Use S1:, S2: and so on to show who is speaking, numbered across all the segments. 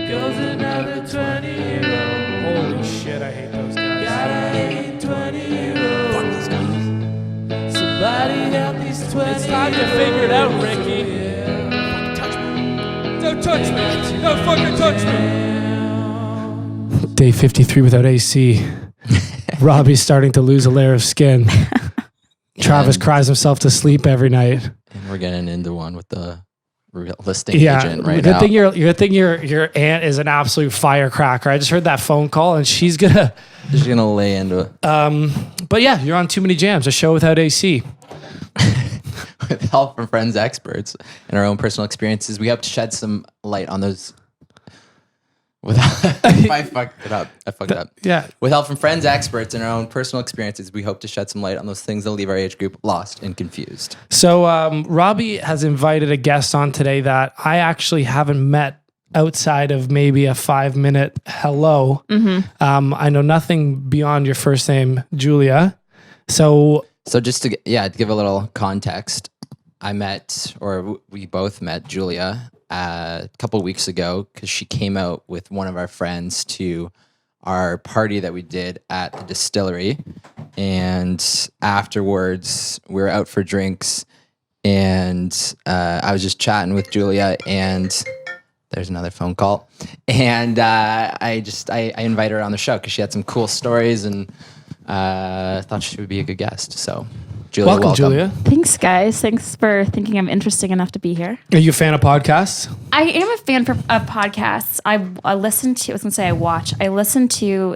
S1: goes another 20-year-old.
S2: Holy shit, I hate those guys.
S1: Gotta hate 20-year-olds.
S3: Fuck those guys.
S1: Somebody help these 20-year-olds.
S2: It's time to figure it out, Ricky. Don't touch me. Don't fucking touch me. Day 53 without AC. Robbie's starting to lose a layer of skin. Travis cries himself to sleep every night.
S3: And we're getting into one with the listing agent right
S2: good
S3: now.
S2: thing your aunt is an absolute firecracker. I just heard that phone call and she's gonna
S3: lay into it.
S2: but yeah, you're on Too Many Jams, a show without AC.
S3: With help from friends, experts, and our own personal experiences, we hope to shed some light on those. I fucked it up.
S2: Yeah.
S3: With help from friends, experts, and our own personal experiences, we hope to shed some light on those things that leave our age group lost and confused.
S2: So Robbie has invited a guest on today that I actually haven't met outside of maybe a 5-minute hello.
S4: Mm-hmm.
S2: I know nothing beyond your first name, Julia. So
S3: just to give a little context, we both met Julia a couple weeks ago because she came out with one of our friends to our party that we did at the distillery, and afterwards we were out for drinks, and I was just chatting with Julia, and there's another phone call, and I invited her on the show because she had some cool stories, and thought she would be a good guest. So Julia,
S2: welcome, Julia.
S4: Thanks, guys. Thanks for thinking I'm interesting enough to be here.
S2: Are you a fan of podcasts?
S4: I am a fan of podcasts. I listen to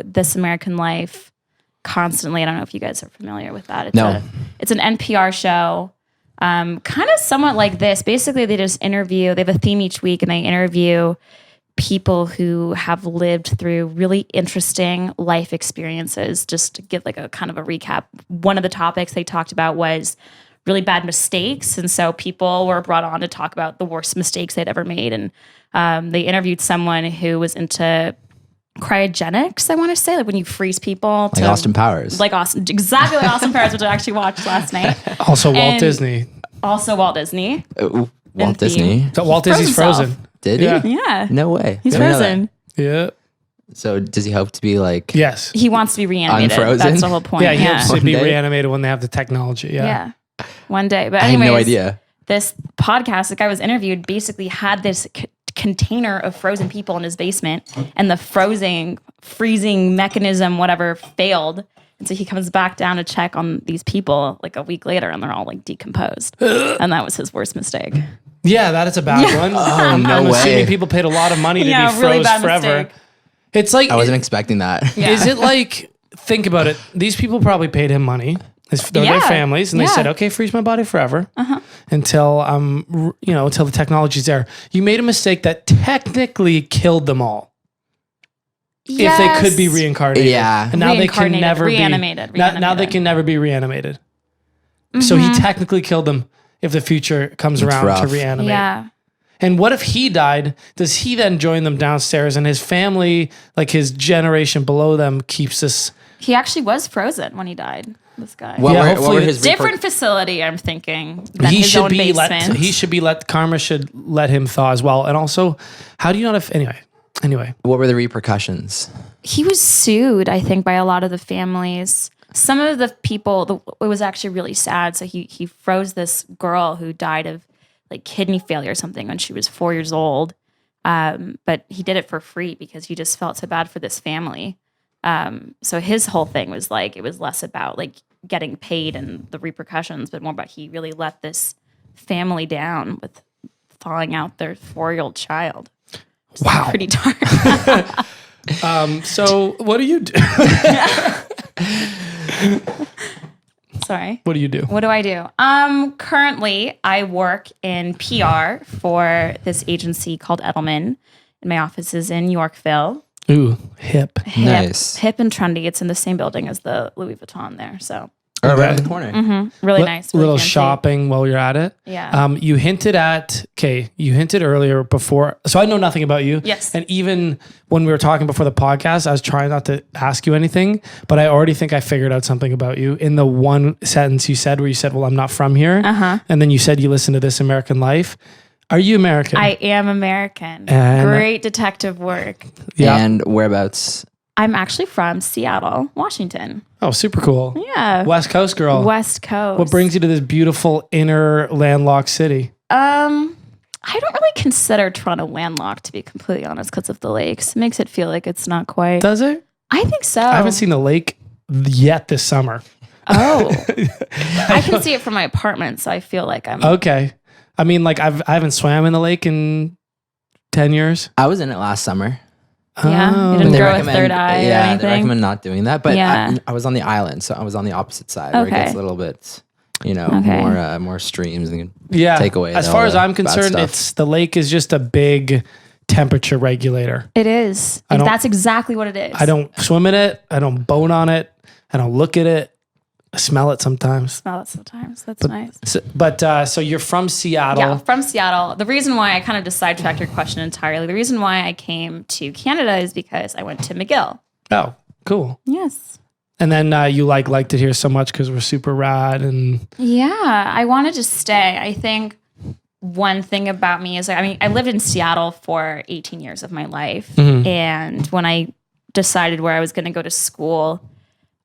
S4: This American Life constantly. I don't know if you guys are familiar with that. It's an NPR show, kind of somewhat like this. Basically, they have a theme each week, and they interview people who have lived through really interesting life experiences. Just to give like a kind of a recap, one of the topics they talked about was really bad mistakes. And so people were brought on to talk about the worst mistakes they'd ever made. And they interviewed someone who was into cryogenics, I want to say, like when you freeze people.
S3: Like Austin Powers.
S4: Exactly like Austin Powers, which I actually watched last night.
S2: Also Walt Disney.
S4: Also Walt Disney.
S3: Walt Disney.
S2: So Walt Disney's Frozen.
S3: Did he?
S2: Yeah.
S4: Yeah.
S3: No way.
S4: He's frozen.
S2: Yeah.
S3: So does he hope to be like...
S2: Yes.
S4: He wants to be reanimated.
S3: Unfrozen?
S4: That's the whole point.
S2: Yeah, he hopes to be
S3: One day?
S2: reanimated when they have the technology. Yeah.
S4: One day. But
S3: I had
S4: anyways,
S3: no idea.
S4: This podcast, the guy was interviewed, basically had this container of frozen people in his basement, and the freezing mechanism, whatever, failed. And so he comes back down to check on these people like a week later, and they're all like decomposed. And that was his worst mistake.
S2: Yeah, that is a bad one. I'm assuming people paid a lot of money to be froze
S4: really bad
S2: forever.
S4: mistake.
S2: It's like,
S3: I wasn't expecting that.
S4: Yeah.
S2: is it like, think about it. These people probably paid him money. They're their families, and they said, "Okay, freeze my body forever until until the technology's there." You made a mistake that technically killed them all. If they could be reincarnated, and now they can never
S4: reanimated.
S2: Now they can never be reanimated. So he technically killed them. If the future comes around to reanimate.
S4: Yeah.
S2: And what if he died? Does he then join them downstairs, and his family, like his generation below them, keeps this?
S4: He actually was frozen when he died. This guy.
S2: What
S3: were his
S4: different facility, I'm thinking, than his own basement.
S2: Karma should let him thaw as well. And also, how do you not have anyway?
S3: What were the repercussions?
S4: He was sued, I think, by a lot of the families. Some of the people, it was actually really sad. So he froze this girl who died of like kidney failure or something when she was 4 years old. But he did it for free because he just felt so bad for this family. So his whole thing was like, it was less about like getting paid and the repercussions, but more about he really let this family down with thawing out their 4-year-old child.
S2: Wow.
S4: Pretty dark.
S2: So what do you do?
S4: Sorry.
S2: What do you do?
S4: What do I do? Currently, I work in PR for this agency called Edelman. And my office is in Yorkville.
S2: Ooh, hip.
S3: Nice.
S4: Hip and trendy. It's in the same building as the Louis Vuitton there. So
S3: Right in the corner.
S4: really nice. Really
S2: Little
S4: fancy.
S2: shopping while you're at it.
S4: Yeah.
S2: You hinted earlier before, so I know nothing about you.
S4: Yes.
S2: And even when we were talking before the podcast, I was trying not to ask you anything, but I already think I figured out something about you in the one sentence you said where you said, "Well, I'm not from here." And then you said you listen to This American Life. Are you American?
S4: I am American.
S2: And-
S4: Great detective work.
S2: Yeah.
S3: And whereabouts?
S4: I'm actually from Seattle, Washington.
S2: Oh, super cool.
S4: Yeah.
S2: West Coast girl.
S4: West Coast.
S2: What brings you to this beautiful inner landlocked city?
S4: I don't really consider Toronto landlocked, to be completely honest, because of the lakes. It makes it feel like it's not quite.
S2: Does it?
S4: I think so.
S2: I haven't seen the lake yet this summer.
S4: Oh. I can see it from my apartment, so I feel like I'm.
S2: Okay. I mean, like I haven't swam in the lake in 10 years.
S3: I was in it last summer.
S4: Yeah. You didn't grow a third eye or
S3: Yeah,
S4: anything?
S3: they recommend not doing that. But
S4: Yeah.
S3: I was on the island, so I was on the opposite side where it
S4: Okay.
S3: gets a little bit,
S4: Okay.
S3: more streams and
S2: Yeah.
S3: take away.
S2: As
S3: all
S2: far as
S3: the
S2: I'm
S3: bad
S2: concerned,
S3: stuff.
S2: the lake is just a big temperature regulator.
S4: It is.
S2: I don't-
S4: That's exactly what it is.
S2: I don't swim in it. I don't boat on it. I don't look at it. I smell it sometimes.
S4: smell it sometimes. That's nice.
S2: So you're from Seattle.
S4: Yeah, from Seattle. The reason why I kind of just sidetracked your question entirely, the reason why I came to Canada is because I went to McGill.
S2: Oh, cool.
S4: Yes.
S2: And then you liked it here so much because we're super rad and
S4: Yeah, I wanted to stay. I think one thing about me is, I lived in Seattle for 18 years of my life. And when I decided where I was going to go to school,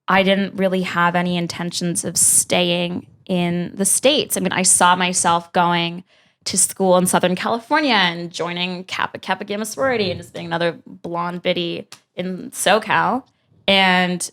S4: I didn't really have any intentions of staying in the States. I mean, I saw myself going to school in Southern California and joining Kappa Gamma sorority and just being another blonde biddy in SoCal. And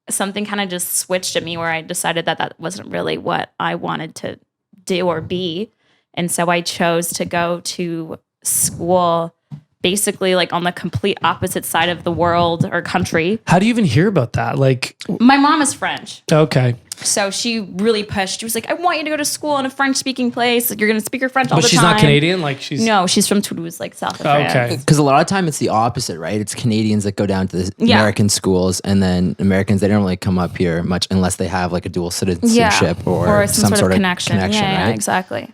S4: something kind of just switched at me where I decided that that wasn't really what I wanted to do or be. And so I chose to go to school basically like on the complete opposite side of the world or country.
S2: how do you even hear about that? Like,
S4: My mom is French.
S2: okay.
S4: So she really pushed. She was like, I want you to go to school in a French speaking place. Like, you're going to speak your French all
S2: But
S4: the
S2: she's
S4: time.
S2: not Canadian? Like she's
S4: No, she's from Toulouse, like south of France.
S2: Okay.
S3: Because a lot of time it's the opposite, right? It's Canadians that go down to the
S4: Yeah.
S3: American schools, and then Americans, they don't really come up here much unless they have like a dual citizenship or
S4: some sort of connection. Yeah,
S3: right?
S4: exactly.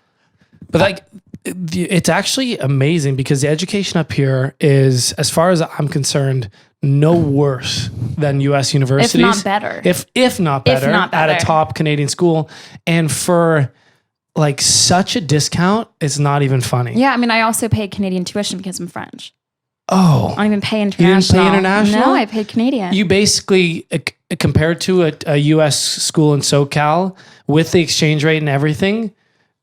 S2: But like, it's actually amazing because the education up here is, as far as I'm concerned, no worse than U.S. universities.
S4: If not better.
S2: If not better,
S4: not
S2: at a
S4: better.
S2: top Canadian school, and for like such a discount, it's not even funny.
S4: Yeah, I mean, I also paid Canadian tuition because I'm French.
S2: Oh,
S4: I don't even pay
S2: didn't pay
S4: international.
S2: international?
S4: No, I paid Canadian.
S2: you basically compared to a U.S. school in SoCal with the exchange rate and everything,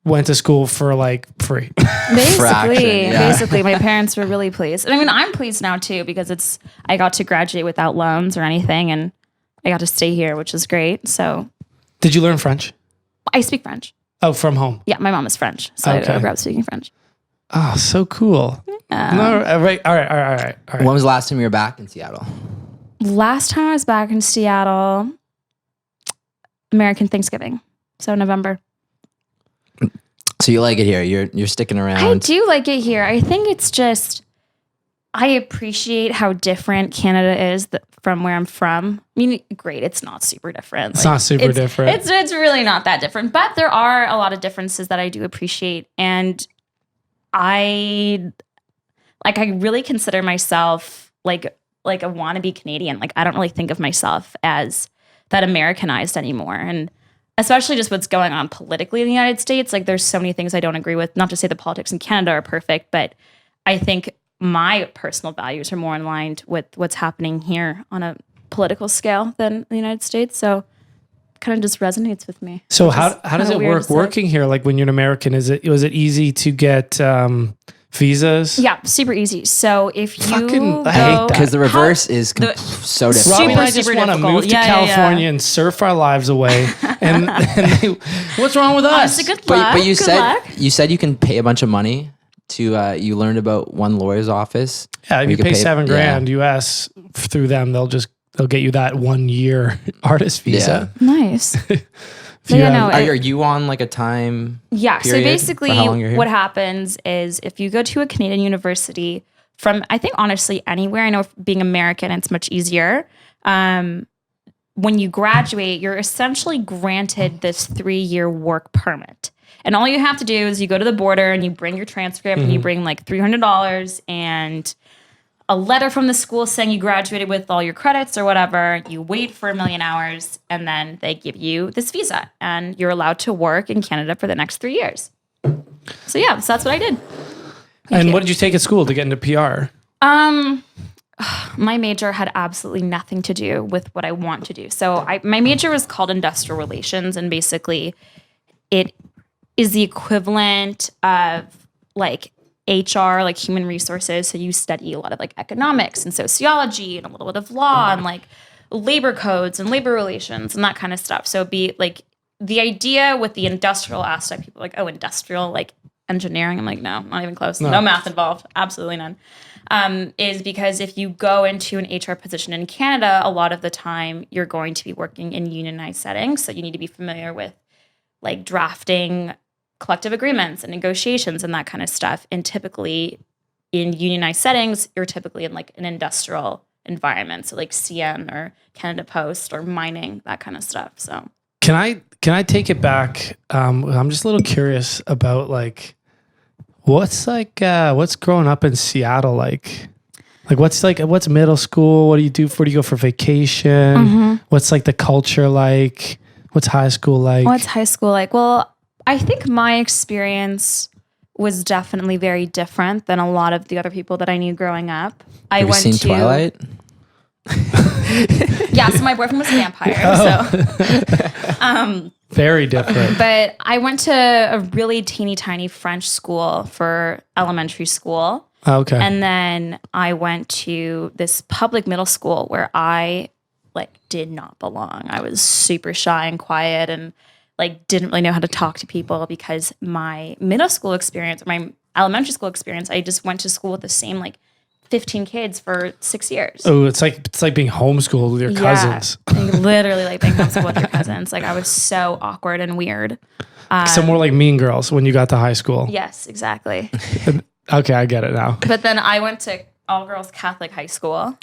S2: went to school for like free.
S4: Basically,
S3: yeah.
S4: basically, my parents were really pleased. And I mean, I'm pleased now too because I got to graduate without loans or anything, and I got to stay here, which is great. So
S2: Did you learn French?
S4: I speak French.
S2: Oh, from home.
S4: Yeah, my mom is French, so
S2: Okay.
S4: I grew up speaking French.
S2: Oh, so cool. No, all right.
S3: When was the last time you were back in Seattle?
S4: Last time I was back in Seattle, American Thanksgiving, so November.
S3: So you like it here? You're sticking around.
S4: I do like it here. I think it's just I appreciate how different Canada is from where I'm from. I mean, great, it's not super different.
S2: It's not super different.
S4: It's really not that different, but there are a lot of differences that I do appreciate, and I really consider myself like a wannabe Canadian. Like I don't really think of myself as that Americanized anymore, and especially just what's going on politically in the United States. Like there's so many things I don't agree with. Not to say the politics in Canada are perfect, but I think my personal values are more in line with what's happening here on a political scale than the United States. So it kind of just resonates with me.
S2: So
S4: Which
S2: how
S4: is
S2: does
S4: kinda
S2: it
S4: weird
S2: work
S4: to say.
S2: working here? Like when you're an American, was it easy to get visas?
S4: Yeah, super easy. So if you
S2: Fucking- I hate that.
S3: Because the reverse is
S4: the-
S3: so different.
S2: Robbie and I
S4: super
S2: just want to
S4: difficult.
S2: move to
S4: Yeah, yeah, yeah.
S2: California and surf our lives away. and what's wrong with us?
S4: Honestly, good luck.
S3: But you
S4: good
S3: said
S4: luck.
S3: you can pay a bunch of money to you learned about one lawyer's office.
S2: Yeah, if
S3: where
S2: you
S3: could
S2: pay $7 grand
S3: yeah.
S2: US through them, they'll get you that 1 year artist visa.
S4: Nice.
S2: If you
S4: yeah,
S2: have-
S4: no,
S3: Are you on like a time?
S4: Yeah. So
S3: period
S4: basically,
S3: for how long you're here?
S4: what happens is if you go to a Canadian university from, I think honestly anywhere. I know being American, it's much easier. When you graduate, you're essentially granted this 3-year work permit. And all you have to do is you go to the border and you bring your transcript and you bring like $300 and a letter from the school saying you graduated with all your credits or whatever. You wait for 1 million hours and then they give you this visa and you're allowed to work in Canada for the next 3 years. So yeah, so that's what I did.
S2: And what did you take at school to get into PR?
S4: My major had absolutely nothing to do with what I want to do. So my major was called industrial relations, and basically it is the equivalent of like HR, like human resources. So you study a lot of like economics and sociology and a little bit of law and like labor codes and labor relations and that kind of stuff. So be like the idea with the industrial aspect, people are like, oh, industrial, like engineering. I'm like, no, not even close. No math involved. Absolutely none. Is because if you go into an HR position in Canada, a lot of the time you're going to be working in unionized settings. So you need to be familiar with like drafting collective agreements and negotiations and that kind of stuff. And typically in unionized settings, you're typically in like an industrial environment. So like CN or Canada Post or mining, that kind of stuff. So
S2: Can I take it back? I'm just a little curious about like what's growing up in Seattle like? Like what's middle school? What do you do? Where do you go for vacation? What's like the culture like? What's high school like?
S4: What's high school like? Well, I think my experience was definitely very different than a lot of the other people that I knew growing up.
S3: Have you seen Twilight?
S4: Yeah, so my boyfriend was a vampire. So
S2: Very different.
S4: But I went to a really teeny tiny French school for elementary school.
S2: Okay.
S4: And then I went to this public middle school where I like did not belong. I was super shy and quiet and like didn't really know how to talk to people because my middle school experience, my elementary school experience, I just went to school with the same like 15 kids for 6 years.
S2: Oh, it's like being homeschooled with your cousins.
S4: Like, literally like being homeschooled with your cousins. Like I was so awkward and weird.
S2: So more like Mean Girls when you got to high school.
S4: Yes, exactly.
S2: Okay, I get it now.
S4: But then I went to all girls Catholic high school,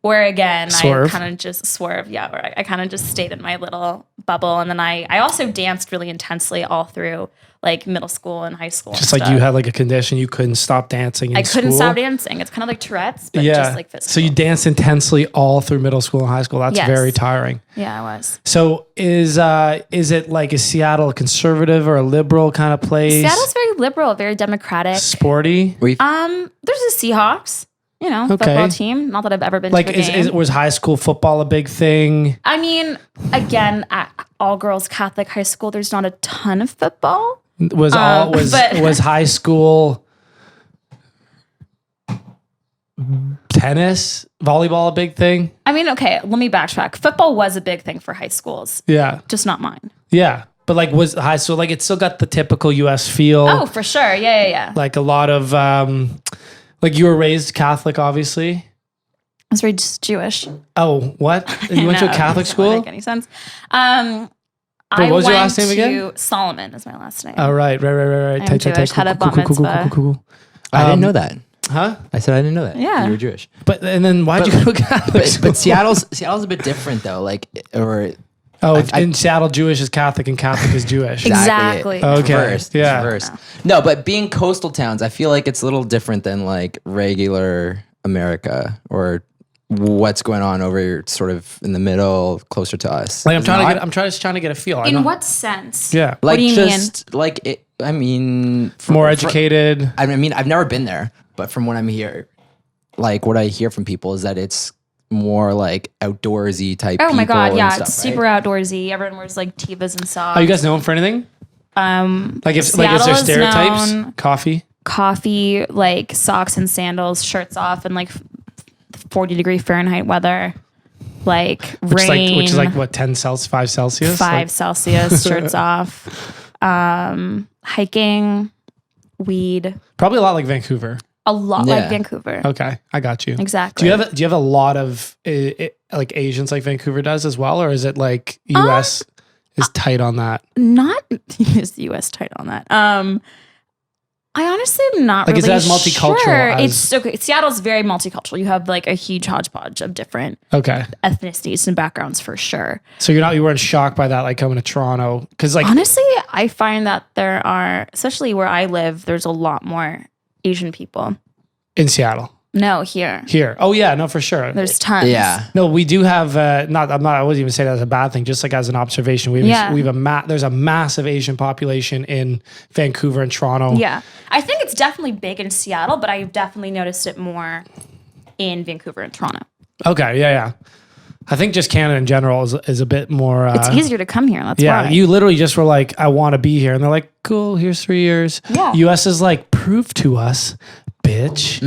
S4: where again
S2: Swerve.
S4: I kind of just swerve. Yeah, where I kind of just stayed in my little bubble, and then I also danced really intensely all through like middle school and high school.
S2: Just
S4: and
S2: like
S4: stuff.
S2: you had like a condition, you couldn't stop dancing in
S4: I couldn't
S2: school.
S4: stop dancing. It's kind of like Tourette's, but just like physical.
S2: So you danced intensely all through middle school and high school. That's
S4: Yes.
S2: very tiring.
S4: Yeah, I was.
S2: So is it like, is Seattle a conservative or a liberal kind of place?
S4: Seattle's very liberal, very democratic.
S2: Sporty.
S4: There's the Seahawks, football team. Not that I've ever been
S2: Like,
S4: to a game.
S2: was high school football a big thing?
S4: I mean, again, at all girls Catholic high school, there's not a ton of football.
S2: Was
S4: but-
S2: high school tennis, volleyball a big thing?
S4: I mean, okay, let me backtrack. Football was a big thing for high schools,
S2: Yeah.
S4: just not mine.
S2: Yeah. But like was high school, like it still got the typical US feel.
S4: Oh, for sure. Yeah.
S2: Like a lot of like you were raised Catholic, obviously.
S4: I was raised Jewish.
S2: Oh, what? You went to a
S4: No,
S2: Catholic
S4: that
S2: school?
S4: doesn't make any sense. I
S2: what was your
S4: went
S2: last name again?
S4: to Solomon is my last name.
S2: Oh, right.
S4: I'm Jewish, had a bat mitzvah.
S2: Cool.
S3: I didn't know that.
S2: Huh?
S3: I said I didn't know that.
S4: Yeah.
S3: You were Jewish.
S2: But and then why'd you go to a Catholic school?
S3: But Seattle's a bit different though. Like, or
S2: Oh, in Seattle, Jewish is Catholic and Catholic is Jewish.
S4: Exactly.
S3: It's
S2: Okay,
S3: reversed.
S2: yeah.
S3: It's reversed. No, but being coastal towns, I feel like it's a little different than like regular America or what's going on over here, sort of in the middle, closer to us.
S2: Like
S3: Is it not?
S2: I'm just trying to get a feel. I
S4: In
S2: know-
S4: what sense?
S2: Yeah.
S3: Like
S4: do you
S3: just like it, I mean,
S2: More educated.
S3: I mean, I've never been there, but from what I'm here, like what I hear from people is that it's more like outdoorsy type.
S4: Oh my
S3: people
S4: God,
S3: and
S4: yeah,
S3: stuff,
S4: it's super
S3: right?
S4: outdoorsy. Everyone wears like tivas and socks.
S2: Are you guys known for anything? Like if like is
S4: Seattle
S2: there
S4: is
S2: stereotypes?
S4: known-
S2: Coffee.
S4: Coffee, like socks and sandals, shirts off, and like 40-degree Fahrenheit weather, like rain,
S2: Which is like what 5 Celsius.
S4: 5 Celsius, shirts off, hiking, weed,
S2: Probably a lot like Vancouver.
S4: a lot
S3: Yeah.
S4: like Vancouver.
S2: Okay, I got you.
S4: Exactly.
S2: Do you have a lot of like Asians like Vancouver does as well, or is it like U.S. is tight on that?
S4: Not is the U.S. tight on that. I honestly am not
S2: Like,
S4: really
S2: is it as multicultural
S4: sure.
S2: as-
S4: It's okay. Seattle's very multicultural. You have like a huge hodgepodge of different
S2: Okay,
S4: ethnicities and backgrounds for sure.
S2: so you weren't shocked by that like coming to Toronto because like
S4: Honestly, I find that there are, especially where I live, there's a lot more Asian people.
S2: in Seattle.
S4: No, here.
S2: Here. Oh yeah, no, for sure.
S4: There's tons.
S3: Yeah.
S2: No, we do have I wouldn't even say that as a bad thing, just like as an observation. There's a massive Asian population in Vancouver and Toronto.
S4: Yeah. I think it's definitely big in Seattle, but I've definitely noticed it more in Vancouver and Toronto.
S2: Okay, yeah. I think just Canada in general is a bit more
S4: It's easier to come here. That's why.
S2: you literally just were like, I want to be here. And they're like, cool, here's 3 years.
S4: Yeah.
S2: US is like, prove to us, bitch,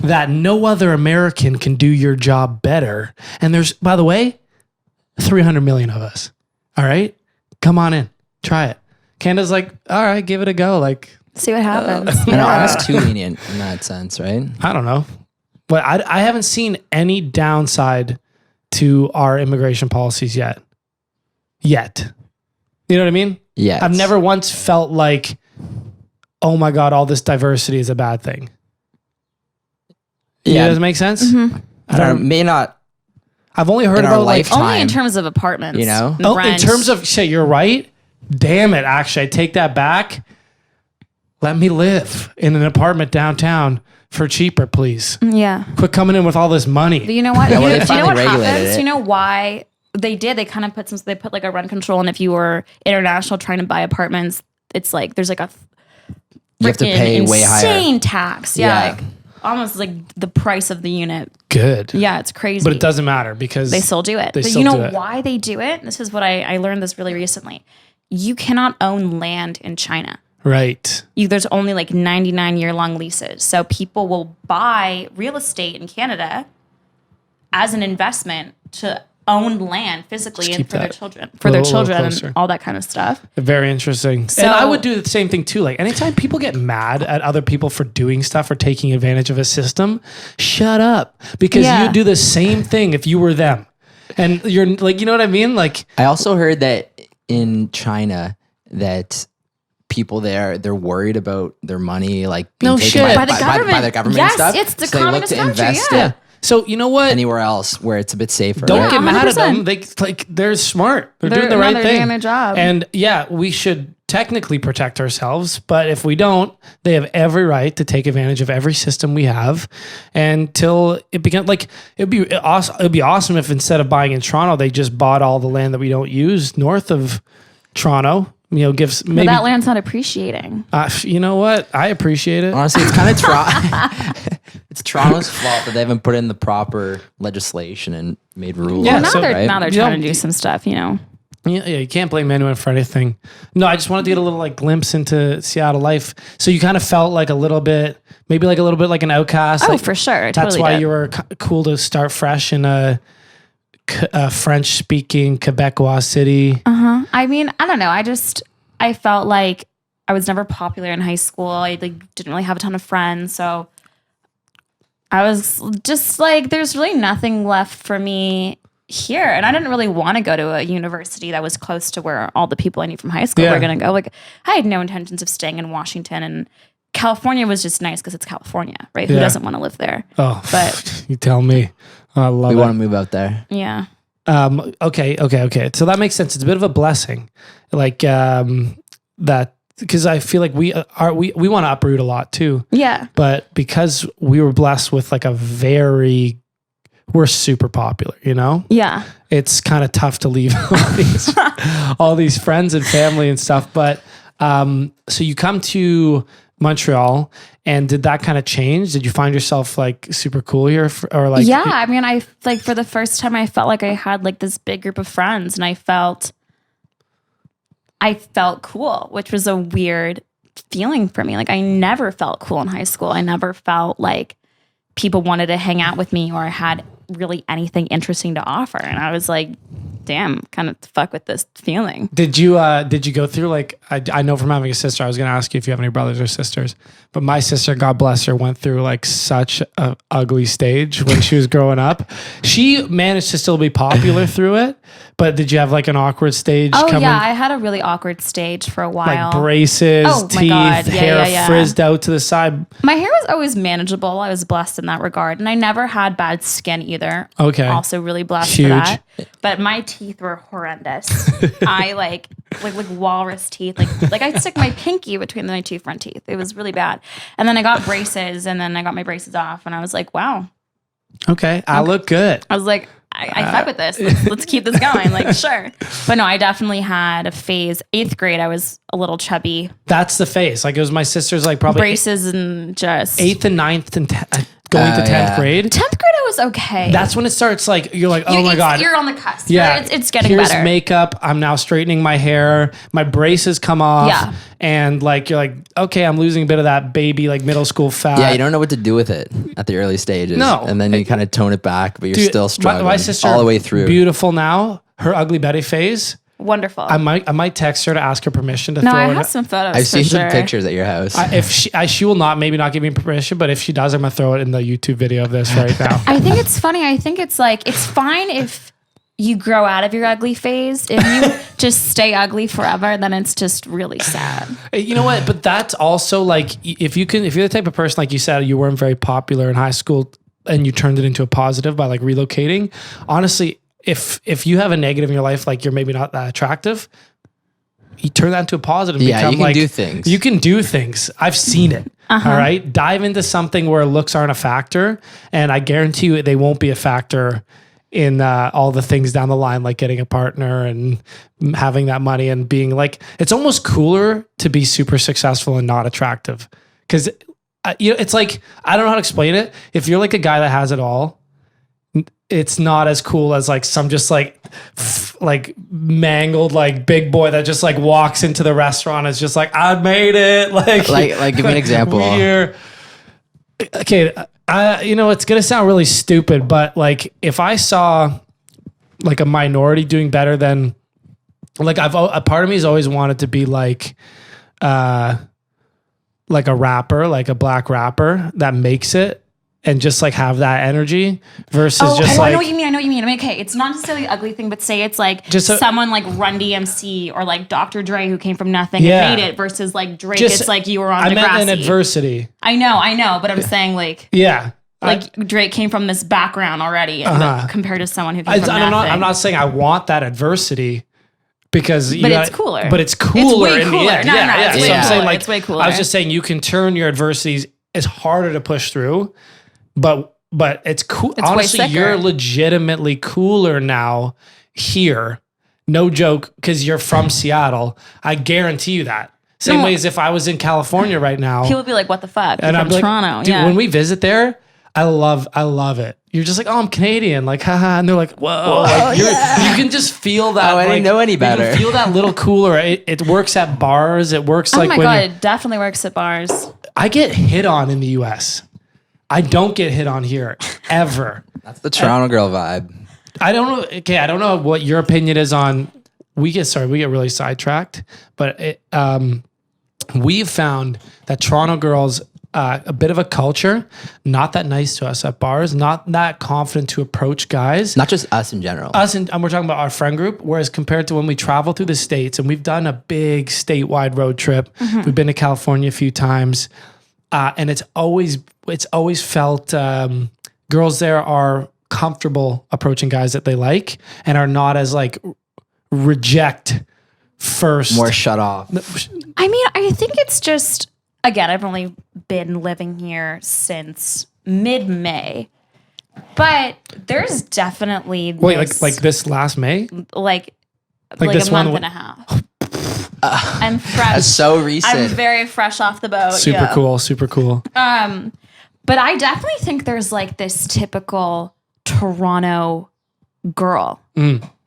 S2: that no other American can do your job better. And there's, by the way, 300 million of us. All right? Come on in. Try it. Canada's like, all right, give it a go. Like,
S4: See what happens.
S3: I know, I was too lenient in that sense, right?
S2: I don't know. But I haven't seen any downside to our immigration policies yet. You know what I mean?
S3: Yeah.
S2: I've never once felt like, oh my God, all this diversity is a bad thing. Yeah. Does it make sense? I don't,
S3: may not
S2: I've only heard
S3: in our
S2: about like,
S3: lifetime.
S4: Only in terms of apartments.
S3: You know?
S4: and
S2: oh, in
S4: rent.
S2: terms of shit, you're right. Damn it. Actually, I take that back. Let me live in an apartment downtown for cheaper, please.
S4: Yeah.
S2: Quit coming in with all this money.
S4: But you know what?
S3: Yeah, well,
S4: do
S3: they
S4: you know
S3: finally
S4: what
S3: regulated
S4: happens?
S3: it.
S4: You know why they did? They kind of put like a rent control, and if you were international trying to buy apartments, it's like there's like a
S3: You have to
S4: freaking
S3: pay way higher.
S4: insane tax. Yeah,
S3: Yeah.
S4: like almost like the price of the unit.
S2: Good.
S4: Yeah, it's crazy.
S2: But it doesn't matter because
S4: They still do it.
S2: They
S4: But
S2: still
S4: you know
S2: do it.
S4: why they do it? This is what I learned this really recently. You cannot own land in China.
S2: Right.
S4: There's only like 99-year-long leases. So people will buy real estate in Canada as an investment to own land physically and
S2: keep
S4: for their
S2: that
S4: children,
S2: a little closer.
S4: and all that kind of stuff.
S2: Very interesting.
S4: So-
S2: and I would do the same thing too. Like anytime people get mad at other people for doing stuff or taking advantage of a system, shut up. Because
S4: Yeah.
S2: you'd do the same thing if you were them. And you're like, you know what I mean? Like,
S3: I also heard that in China that people there, they're worried about their money like being
S2: No
S3: taken
S2: shit.
S4: By the government.
S3: by the government
S4: Yes,
S3: and stuff.
S4: it's the
S3: so they look
S4: communist
S3: to
S4: country,
S3: invest
S4: yeah.
S3: it
S2: so you know what?
S3: anywhere else where it's a bit safer.
S2: Don't
S3: right?
S2: get mad at
S4: 100%.
S2: them. They're smart. They're doing the
S4: no,
S2: right
S4: they're
S2: thing.
S4: doing their job.
S2: And yeah, we should technically protect ourselves, but if we don't, they have every right to take advantage of every system we have until it becomes like it'd be awesome if instead of buying in Toronto, they just bought all the land that we don't use north of Toronto. You know, gives
S4: But
S2: maybe
S4: that land's not appreciating.
S2: you know what? I appreciate it.
S3: Honestly, it's kind of it's Toronto's fault that they haven't put in the proper legislation and made rules.
S2: Yeah,
S4: Now
S2: so-
S4: they're
S3: right?
S4: now they're
S2: You
S4: trying
S2: know,
S4: to do some stuff, you know.
S2: Yeah, you can't blame anyone for anything. No, I just wanted to get a little like glimpse into Seattle life. So you kind of felt like a little bit like an outcast.
S4: Oh,
S2: like,
S4: for sure. I
S2: That's
S4: totally
S2: why
S4: did.
S2: you were cool to start fresh in a French-speaking Quebecois city.
S4: I mean, I don't know. I felt like I was never popular in high school. I like didn't really have a ton of friends, so I was just like, there's really nothing left for me here, and I didn't really want to go to a university that was close to where all the people I knew from high school
S2: Yeah.
S4: were going to go. Like, I had no intentions of staying in Washington, and California was just nice because it's California, right? Who
S2: Yeah.
S4: doesn't want to live there?
S2: Oh,
S4: But-
S2: you tell me. I love
S3: We
S2: it.
S3: want to move out there.
S4: Yeah.
S2: Okay. So that makes sense. It's a bit of a blessing, like that, because I feel like we want to uproot a lot too.
S4: Yeah.
S2: But because we were blessed with like we're super popular, you know?
S4: Yeah.
S2: It's kind of tough to leave all these friends and family and stuff. But so you come to Montreal, and did that kind of change? Did you find yourself like super cool here, or like?
S4: Yeah, I mean, I like for the first time, I felt like I had like this big group of friends, and I felt cool, which was a weird feeling for me. Like I never felt cool in high school. I never felt like people wanted to hang out with me or had really anything interesting to offer, and I was like, damn, kind of fuck with this feeling.
S2: Did you go through like I know from having a sister, I was going to ask you if you have any brothers or sisters, but my sister, God bless her, went through like such a ugly stage when she was growing up. She managed to still be popular through it, but did you have like an awkward stage?
S4: Oh
S2: coming,
S4: yeah, I had a really awkward stage for a while.
S2: like braces,
S4: Oh, my
S2: teeth,
S4: God. Yeah,
S2: hair
S4: yeah.
S2: frizzed out to the side.
S4: My hair was always manageable. I was blessed in that regard. And I never had bad skin either.
S2: Okay.
S4: Also really blessed
S2: Huge.
S4: for that. But my teeth were horrendous. I like like walrus teeth. Like I stick my pinky between my two front teeth. It was really bad. And then I got braces, and then I got my braces off, and I was like, wow.
S2: Okay, I look good.
S4: I was like, I fuck with this. Let's keep this going. Like, sure. But no, I definitely had a phase. 8th grade, I was a little chubby.
S2: That's the phase. Like it was my sister's like probably
S4: Braces and just
S2: 8th and 9th and going to 10th grade.
S4: 10th grade, I was okay.
S2: That's when it starts like, you're like, oh my God.
S4: You're on the cusp.
S2: Yeah.
S4: It's getting
S2: Here's
S4: better.
S2: makeup. I'm now straightening my hair. My braces come off.
S4: Yeah.
S2: And like, you're like, okay, I'm losing a bit of that baby, like middle school fat.
S3: Yeah, you don't know what to do with it at the early stages.
S2: No.
S3: And then you kind of tone it back, but you're
S2: Dude,
S3: still struggling
S2: my sister,
S3: all the way through.
S2: beautiful now. Her ugly Betty phase.
S4: Wonderful.
S2: I might text her to ask her permission to
S4: no,
S2: throw
S4: I
S2: it.
S4: have some photos.
S3: I've
S4: for
S3: seen
S4: sure.
S3: some pictures at your house.
S2: If she will not give me permission, but if she does, I'm gonna throw it in the YouTube video of this right now.
S4: I think it's funny. I think it's like, it's fine if you grow out of your ugly phase. If you just stay ugly forever, then it's just really sad.
S2: You know what? But that's also like, if you're the type of person, like you said, you weren't very popular in high school and you turned it into a positive by like relocating. Honestly, if you have a negative in your life, like you're maybe not that attractive, you turn that into a positive. And
S3: Yeah,
S2: become
S3: you can
S2: like,
S3: do things.
S2: You can do things. I've seen it. All right. Dive into something where looks aren't a factor. And I guarantee you they won't be a factor in all the things down the line, like getting a partner and having that money and being like, it's almost cooler to be super successful and not attractive. Cause it's like, I don't know how to explain it. If you're like a guy that has it all, it's not as cool as like some just like mangled like big boy that just like walks into the restaurant. It's just like, I made it. Like
S3: give me an example.
S2: Okay. It's going to sound really stupid, but like if I saw like a minority doing better than like a part of me has always wanted to be like a rapper, like a black rapper that makes it. And just like have that energy versus just like.
S4: I know what you mean. I mean, okay, it's not necessarily an ugly thing, but say it's like
S2: just
S4: someone like Run DMC or like Dr. Dre who came from nothing
S2: Yeah.
S4: and made it versus like Drake.
S2: Just-
S4: It's like you were on
S2: I
S4: Degrassi.
S2: meant in adversity.
S4: I know, but I'm saying like.
S2: Yeah.
S4: Like Drake came from this background already, and compared to someone who came from nothing.
S2: I'm not saying I want that adversity because
S4: it's cooler.
S2: But it's cooler
S4: way
S2: in
S4: cooler.
S2: the end.
S4: No,
S2: yeah.
S4: it's
S2: So
S4: way
S2: I'm saying
S4: cooler.
S2: like
S4: It's way cooler.
S2: I was just saying you can turn your adversities. It's harder to push through, but it's cool.
S4: It's way
S2: Honestly,
S4: sicker.
S2: you're legitimately cooler now here. No joke, because you're from Seattle. I guarantee you that. Same
S4: No.
S2: way as if I was in California right now.
S4: People would be like, "What the fuck?"
S2: And
S4: You're
S2: I'm
S4: from
S2: like,
S4: Toronto.
S2: dude,
S4: Yeah.
S2: when we visit there, I love it. You're just like, oh, I'm Canadian, like, haha, and they're like, whoa, like, you can just feel that.
S3: Oh, I didn't know any better.
S2: You can feel that little cooler. It works at bars. It works
S4: Oh
S2: like
S4: my
S2: when
S4: god,
S2: you-
S4: it definitely works at bars.
S2: I get hit on in the U.S. I don't get hit on here ever.
S3: That's the Toronto girl vibe.
S2: I don't know. Okay, I don't know what your opinion is on. We get really sidetracked, but we've found that Toronto girls a bit of a culture, not that nice to us at bars, not that confident to approach guys.
S3: Not just us in general.
S2: Us and we're talking about our friend group. Whereas compared to when we travel through the states and we've done a big statewide road trip, we've been to California a few times, and it's always felt girls there are comfortable approaching guys that they like and are not as like reject first.
S3: More shut off.
S4: I mean, I think it's just, again, I've only been living here since mid-May, but there's definitely
S2: Wait,
S4: this,
S2: like this last May?
S4: like
S2: this
S4: a
S2: one
S4: month and a half. I'm fresh.
S3: That's so recent.
S4: I'm very fresh off the boat.
S2: Super
S4: yeah.
S2: cool, super cool.
S4: But I definitely think there's like this typical Toronto girl.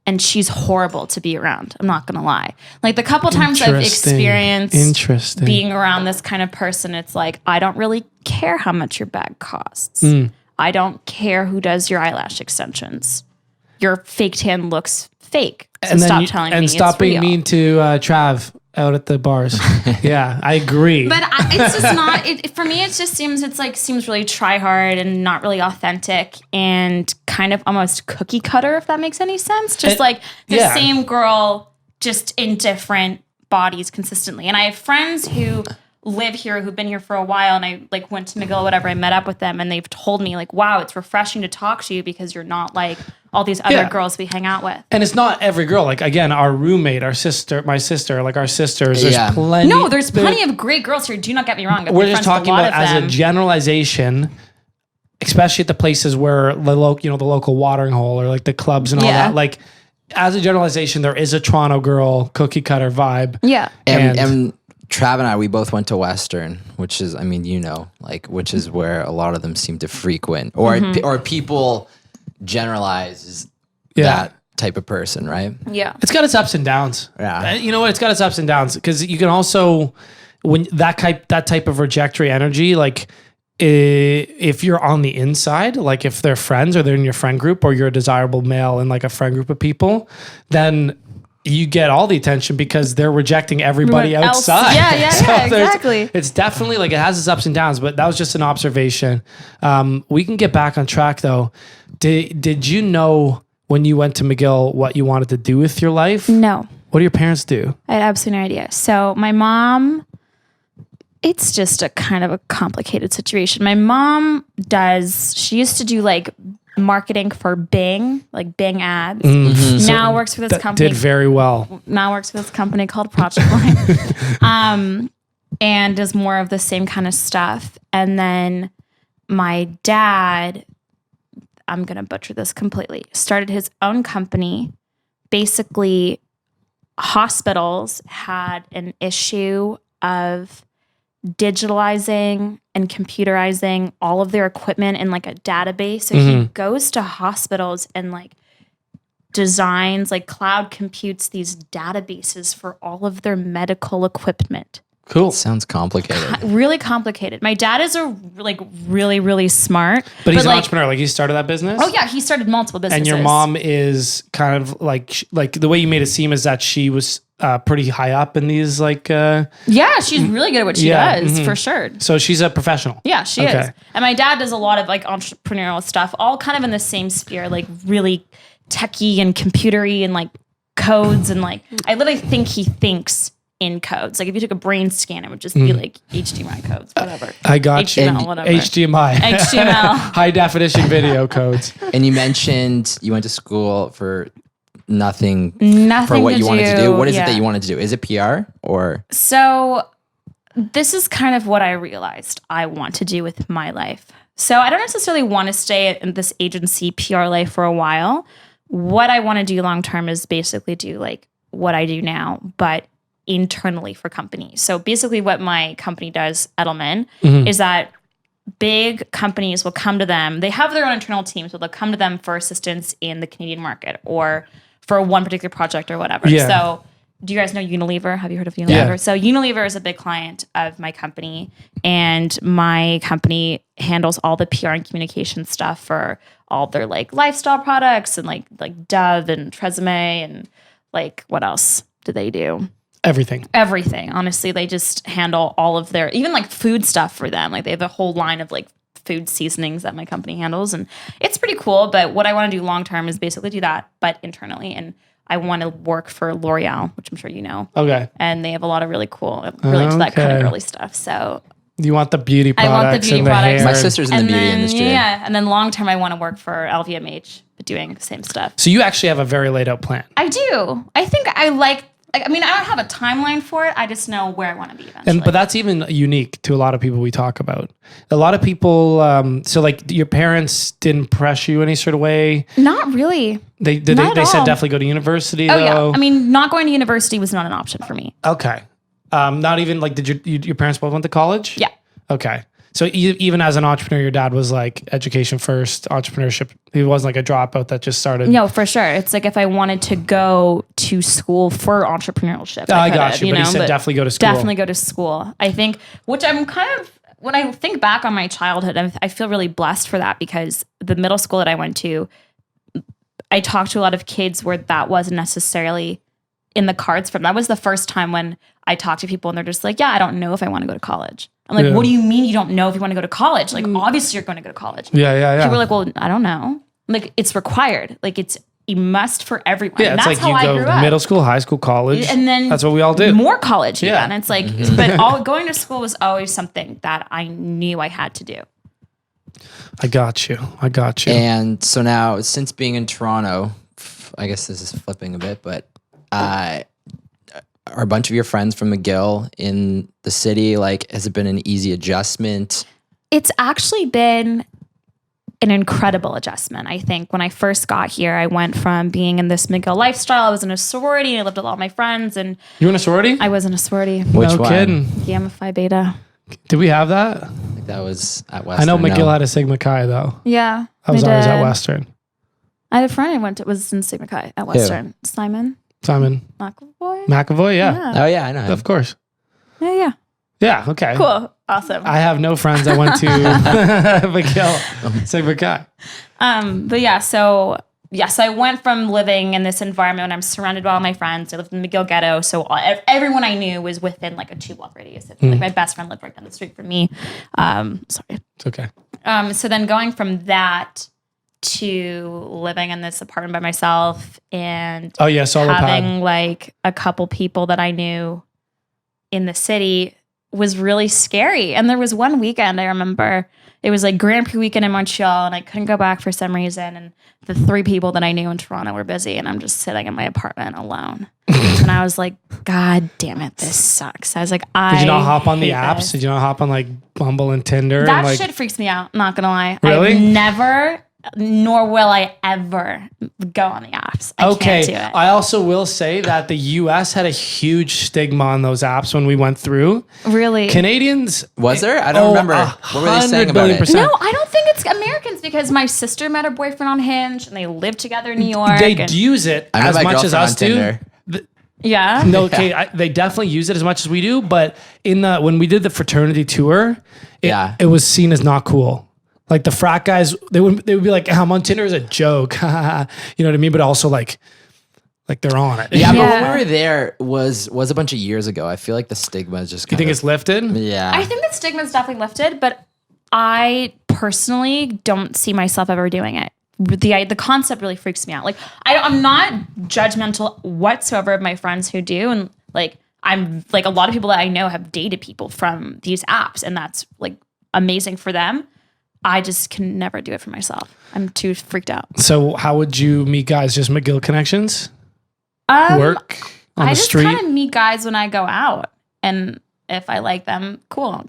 S4: And she's horrible to be around. I'm not going to lie. Like the couple times I've experienced being around this kind of person, it's like, I don't really care how much your bag costs. I don't care who does your eyelash extensions. Your fake tan looks fake. So stop telling me
S2: stop
S4: it's
S2: being
S4: real.
S2: mean to Trav out at the bars. Yeah, I agree.
S4: But it's just not. For me, it just seems really try hard and not really authentic and kind of almost cookie cutter, if that makes any sense. Just like the same girl, just in different bodies consistently. And I have friends who live here who've been here for a while, and I like went to McGill, whatever. I met up with them, and they've told me like, "Wow, it's refreshing to talk to you because you're not like all these other
S2: Yeah.
S4: girls we hang out with.
S2: And it's not every girl. Like again, our roommate, my sister, like our sisters. There's
S3: Yeah.
S2: plenty.
S4: No, there's plenty of great girls here. Do not get me wrong. I've
S2: We're
S4: been
S2: just
S4: friends with
S2: talking
S4: a lot
S2: about
S4: of
S2: as
S4: them.
S2: a generalization, especially at the places where the local watering hole or like the clubs and all
S4: Yeah.
S2: that. Like as a generalization, there is a Toronto girl cookie cutter vibe.
S4: Yeah.
S3: And Trav and I, we both went to Western, which is, I mean, which is where a lot of them seem to frequent, or or people generalize as that type of person, right?
S4: Yeah.
S2: It's got its ups and downs.
S3: Yeah.
S2: You know what? It's got its ups and downs because you can also, when that type of rejectory energy, like if you're on the inside, like if they're friends or they're in your friend group or you're a desirable male in like a friend group of people, then you get all the attention because they're rejecting everybody
S4: Everyone else.
S2: outside.
S4: Yeah, yeah,
S2: So
S4: yeah,
S2: there's-
S4: exactly.
S2: It's definitely like it has its ups and downs, but that was just an observation. We can get back on track though. Did you know when you went to McGill what you wanted to do with your life?
S4: No,
S2: What do your parents do?
S4: I had absolutely no idea. So my mom, it's just a kind of a complicated situation. My mom she used to do like marketing for Bing, like Bing ads. Now works for this
S2: That
S4: company.
S2: did very well.
S4: Now works for this company called Project Line. And does more of the same kind of stuff. And then my dad, I'm going to butcher this completely, started his own company. Basically, hospitals had an issue of digitalizing and computerizing all of their equipment in like a database. So he goes to hospitals and like designs, like cloud computes these databases for all of their medical equipment.
S2: Cool.
S3: Sounds complicated.
S4: Really complicated. My dad is really, really smart.
S2: But he's an
S4: like,
S2: entrepreneur. Like he started that business.
S4: Oh yeah, he started multiple businesses.
S2: And your mom is kind of like the way you made it seem is that she was pretty high up in these like.
S4: Yeah, she's really good at what she
S2: Yeah,
S4: does, for sure.
S2: So she's a professional.
S4: Yeah, she
S2: Okay.
S4: is. And my dad does a lot of like entrepreneurial stuff, all kind of in the same sphere, like really techie and computery and like codes and like I literally think he thinks in codes. Like if you took a brain scan, it would just be like HDMI codes, whatever.
S2: I got you.
S4: HTML, whatever.
S2: HDMI.
S4: HTML.
S2: High definition video codes.
S3: And you mentioned you went to school for nothing
S4: Nothing
S3: for what
S4: to
S3: you wanted to do. What is it
S4: yeah.
S3: that you wanted to do? Is it PR or?
S4: So this is kind of what I realized I want to do with my life. So I don't necessarily want to stay in this agency PR life for a while. What I want to do long term is basically do like what I do now, but internally for companies. So basically what my company does, Edelman, is that big companies will come to them. They have their own internal teams, but they'll come to them for assistance in the Canadian market or for one particular project or whatever.
S2: Yeah.
S4: So do you guys know Unilever? Have you heard of Unilever?
S2: Yeah.
S4: So Unilever is a big client of my company, and my company handles all the PR and communication stuff for all their like lifestyle products and like Dove and Tresemme and like what else do they do?
S2: Everything.
S4: Everything. Honestly, they just handle all of their, even like food stuff for them. Like they have a whole line of like food seasonings that my company handles. And it's pretty cool. But what I want to do long term is basically do that, but internally. And I want to work for L'Oreal, which I'm sure you know.
S2: Okay.
S4: And they have a lot of really cool, really into that kind of
S2: Okay.
S4: girly stuff. So
S2: You want the beauty products.
S4: I want the beauty
S2: and the
S4: products.
S2: hair.
S3: My sister's in the beauty
S4: then,
S3: industry.
S4: yeah. And then long term, I want to work for LVMH, but doing the same stuff.
S2: So you actually have a very laid out plan.
S4: I do. I think I mean, I don't have a timeline for it. I just know where I want to be eventually.
S2: But that's even unique to a lot of people we talk about. A lot of people, so like your parents didn't press you any sort of way.
S4: Not really.
S2: They
S4: Not at
S2: said
S4: all.
S2: definitely go to university
S4: Oh
S2: though.
S4: yeah. I mean, not going to university was not an option for me.
S2: Okay. Not even like, did your parents both went to college?
S4: Yeah.
S2: Okay. So even as an entrepreneur, your dad was like education first, entrepreneurship. He wasn't like a dropout that just started.
S4: No, for sure. It's like if I wanted to go to school for entrepreneurship.
S2: I
S4: could
S2: got
S4: have,
S2: you. But he said
S4: but
S2: definitely go to school.
S4: Definitely go to school. I think, which I'm kind of, when I think back on my childhood, I feel really blessed for that because the middle school that I went to, I talked to a lot of kids where that wasn't necessarily in the cards for them. That was the first time when I talked to people and they're just like, yeah, I don't know if I want to go to college. I'm like,
S2: Yeah.
S4: what do you mean you don't know if you want to go to college? Like, obviously you're going to go to college.
S2: Yeah.
S4: People were like, well, I don't know. I'm like, it's required. Like, it's a must for everyone.
S2: Yeah,
S4: And
S2: it's
S4: that's
S2: like
S4: how
S2: you
S4: I
S2: go
S4: grew up.
S2: middle school, high school, college.
S4: And then
S2: that's what we all do.
S4: More college,
S2: Yeah.
S4: even. It's like, but going to school was always something that I knew I had to do.
S2: I got you.
S3: And so now, since being in Toronto, I guess this is flipping a bit, but are a bunch of your friends from McGill in the city? Like, has it been an easy adjustment?
S4: It's actually been an incredible adjustment. I think when I first got here, I went from being in this McGill lifestyle. I was in a sorority. I lived with a lot of my friends, and
S2: You in a sorority?
S4: I was in a sorority.
S3: Which
S2: no
S3: one?
S2: kidding.
S4: Gamma Phi Beta.
S2: Did we have that?
S3: Like that was at Western.
S2: I know McGill
S3: no.
S2: had a Sigma Chi though.
S4: Yeah,
S2: I was
S4: we
S2: always at
S4: did.
S2: Western.
S4: I had a friend I was in Sigma Chi at Western. Simon
S2: Simon
S4: McAvoy.
S2: McAvoy, yeah.
S3: Oh yeah, I know him.
S2: Of course.
S4: Yeah.
S2: Yeah, okay.
S4: Cool. Awesome.
S2: I have no friends that went to McGill Sigma Chi.
S4: But yeah, so I went from living in this environment when I'm surrounded by all my friends. I lived in the McGill ghetto, so everyone I knew was within like a 2-block radius. Like my best friend lived right down the street from me. Sorry.
S2: It's okay.
S4: So then going from that to living in this apartment by myself and
S2: Oh yeah, solo
S4: having
S2: pad.
S4: like a couple people that I knew in the city was really scary. And there was one weekend I remember it was like Grand Prix weekend in Montreal, and I couldn't go back for some reason. And the 3 people that I knew in Toronto were busy, and I'm just sitting in my apartment alone. And I was like, God damn it, this sucks. I was like,
S2: Did you not hop on the
S4: hate
S2: apps?
S4: this.
S2: Did you not hop on like Bumble and Tinder?
S4: That
S2: and like,
S4: shit freaks me out, not gonna lie.
S2: Really?
S4: I've never, nor will I ever go on the apps. I
S2: okay.
S4: can't do it.
S2: I also will say that the US had a huge stigma on those apps when we went through.
S4: Really?
S2: Canadians.
S3: Was there? I don't remember. What were they saying about it?
S2: 100,000,000,000%.
S4: No, I don't think it's Americans because my sister met her boyfriend on Hinge and they live together in New York.
S2: They
S4: and-
S2: use it
S3: I met
S2: as
S3: my
S2: much as
S3: girlfriend
S2: us
S3: on
S2: do.
S3: Tinder.
S4: Yeah.
S2: No, okay, they definitely use it as much as we do. But when we did the fraternity tour, it was seen as not cool. Like the frat guys, they would be like, "I'm on Tinder" as a joke, you know what I mean? But also like they're on it.
S3: Yeah, but
S4: Yeah.
S3: when we were there was a bunch of years ago. I feel like the stigma is just.
S2: You think it's lifted?
S3: Yeah.
S4: I think the stigma is definitely lifted, but I personally don't see myself ever doing it. The concept really freaks me out. Like I'm not judgmental whatsoever of my friends who do, and like I'm like a lot of people that I know have dated people from these apps, and that's like amazing for them. I just can never do it for myself. I'm too freaked out.
S2: So how would you meet guys? Just McGill connections? Work on
S4: I
S2: the
S4: just
S2: street?
S4: kind of meet guys when I go out, and if I like them, cool.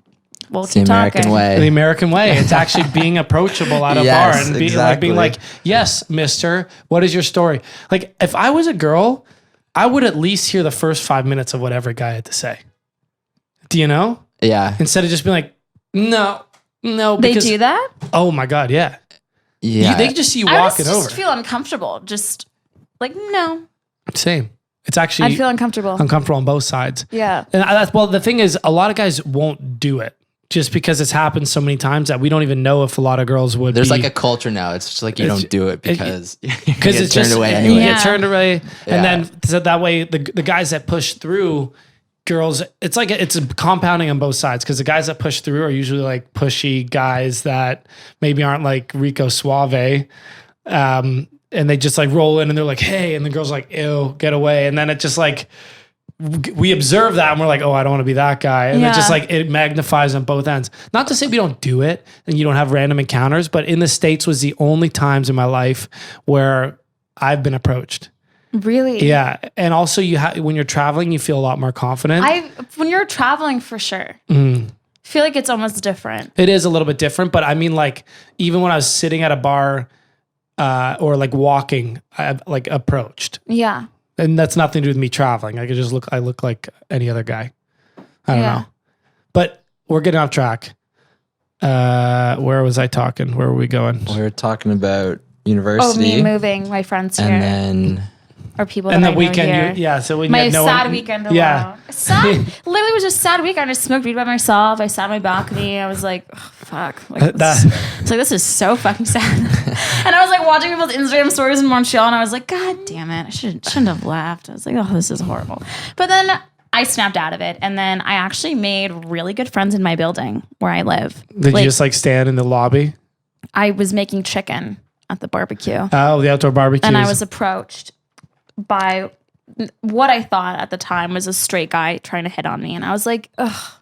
S4: We'll
S3: It's the
S4: keep
S3: American
S4: talking.
S3: way.
S2: The American way. It's actually being approachable at a
S3: Yes,
S2: bar and being
S3: exactly.
S2: like, "Yes, mister, what is your story?" Like if I was a girl, I would at least hear the first 5 minutes of whatever guy had to say. Do you know?
S3: Yeah.
S2: Instead of just being like, "No."
S4: They
S2: Because,
S4: do that?
S2: oh my God, yeah.
S3: Yeah.
S2: They just see you
S4: I
S2: walking
S4: just
S2: over.
S4: feel uncomfortable. Just like, no.
S2: Same. It's actually
S4: I'd feel uncomfortable.
S2: uncomfortable on both sides.
S4: Yeah.
S2: And the thing is, a lot of guys won't do it just because it's happened so many times that we don't even know if a lot of girls would.
S3: There's
S2: be,
S3: like a culture now. It's just like you don't do it because you
S2: because
S3: get
S2: it's
S3: turned
S2: just
S3: away
S2: you
S3: anyway.
S4: Yeah.
S2: get turned away,
S3: Yeah.
S2: and then so that way the guys that push through, girls, it's like it's compounding on both sides because the guys that push through are usually like pushy guys that maybe aren't like Rico Suave, and they just like roll in and they're like, "Hey," and the girl's like, "Ew, get away," and then it just like. We observe that and we're like, oh, I don't want to be that guy. And it just
S4: Yeah.
S2: like, it magnifies on both ends. Not to say we don't do it and you don't have random encounters, but in the States was the only times in my life where I've been approached.
S4: Really?
S2: Yeah. And also when you're traveling, you feel a lot more confident.
S4: When you're traveling, for sure.
S2: Mm.
S4: feel like it's almost different.
S2: It is a little bit different, but I mean, like, even when I was sitting at a bar or like walking, I've like approached.
S4: Yeah.
S2: And that's nothing to do with me traveling. I look like any other guy. I don't
S4: Yeah.
S2: know. But we're getting off track. Where was I talking? Where were we going?
S3: We were talking about
S4: Oh,
S3: university.
S4: me moving, my friends here,
S3: and then
S4: or people
S2: And
S4: that
S2: the
S4: I know
S2: weekend,
S4: here.
S2: yeah. So when you
S4: My
S2: had no
S4: sad
S2: one,
S4: weekend
S2: yeah.
S4: alone. Literally was just a sad weekend. I just smoked weed by myself. I sat on my balcony. I was like, oh, fuck. Like, it's like, this is so fucking sad. And I was like watching people's Instagram stories in Montreal and I was like, God damn it. I shouldn't have laughed. I was like, oh, this is horrible. But then I snapped out of it. And then I actually made really good friends in my building where I live.
S2: Did
S4: Like,
S2: you just like stand in the lobby?
S4: I was making chicken at the barbecue.
S2: Oh, the outdoor barbecue.
S4: And I was approached by what I thought at the time was a straight guy trying to hit on me. And I was like, ugh,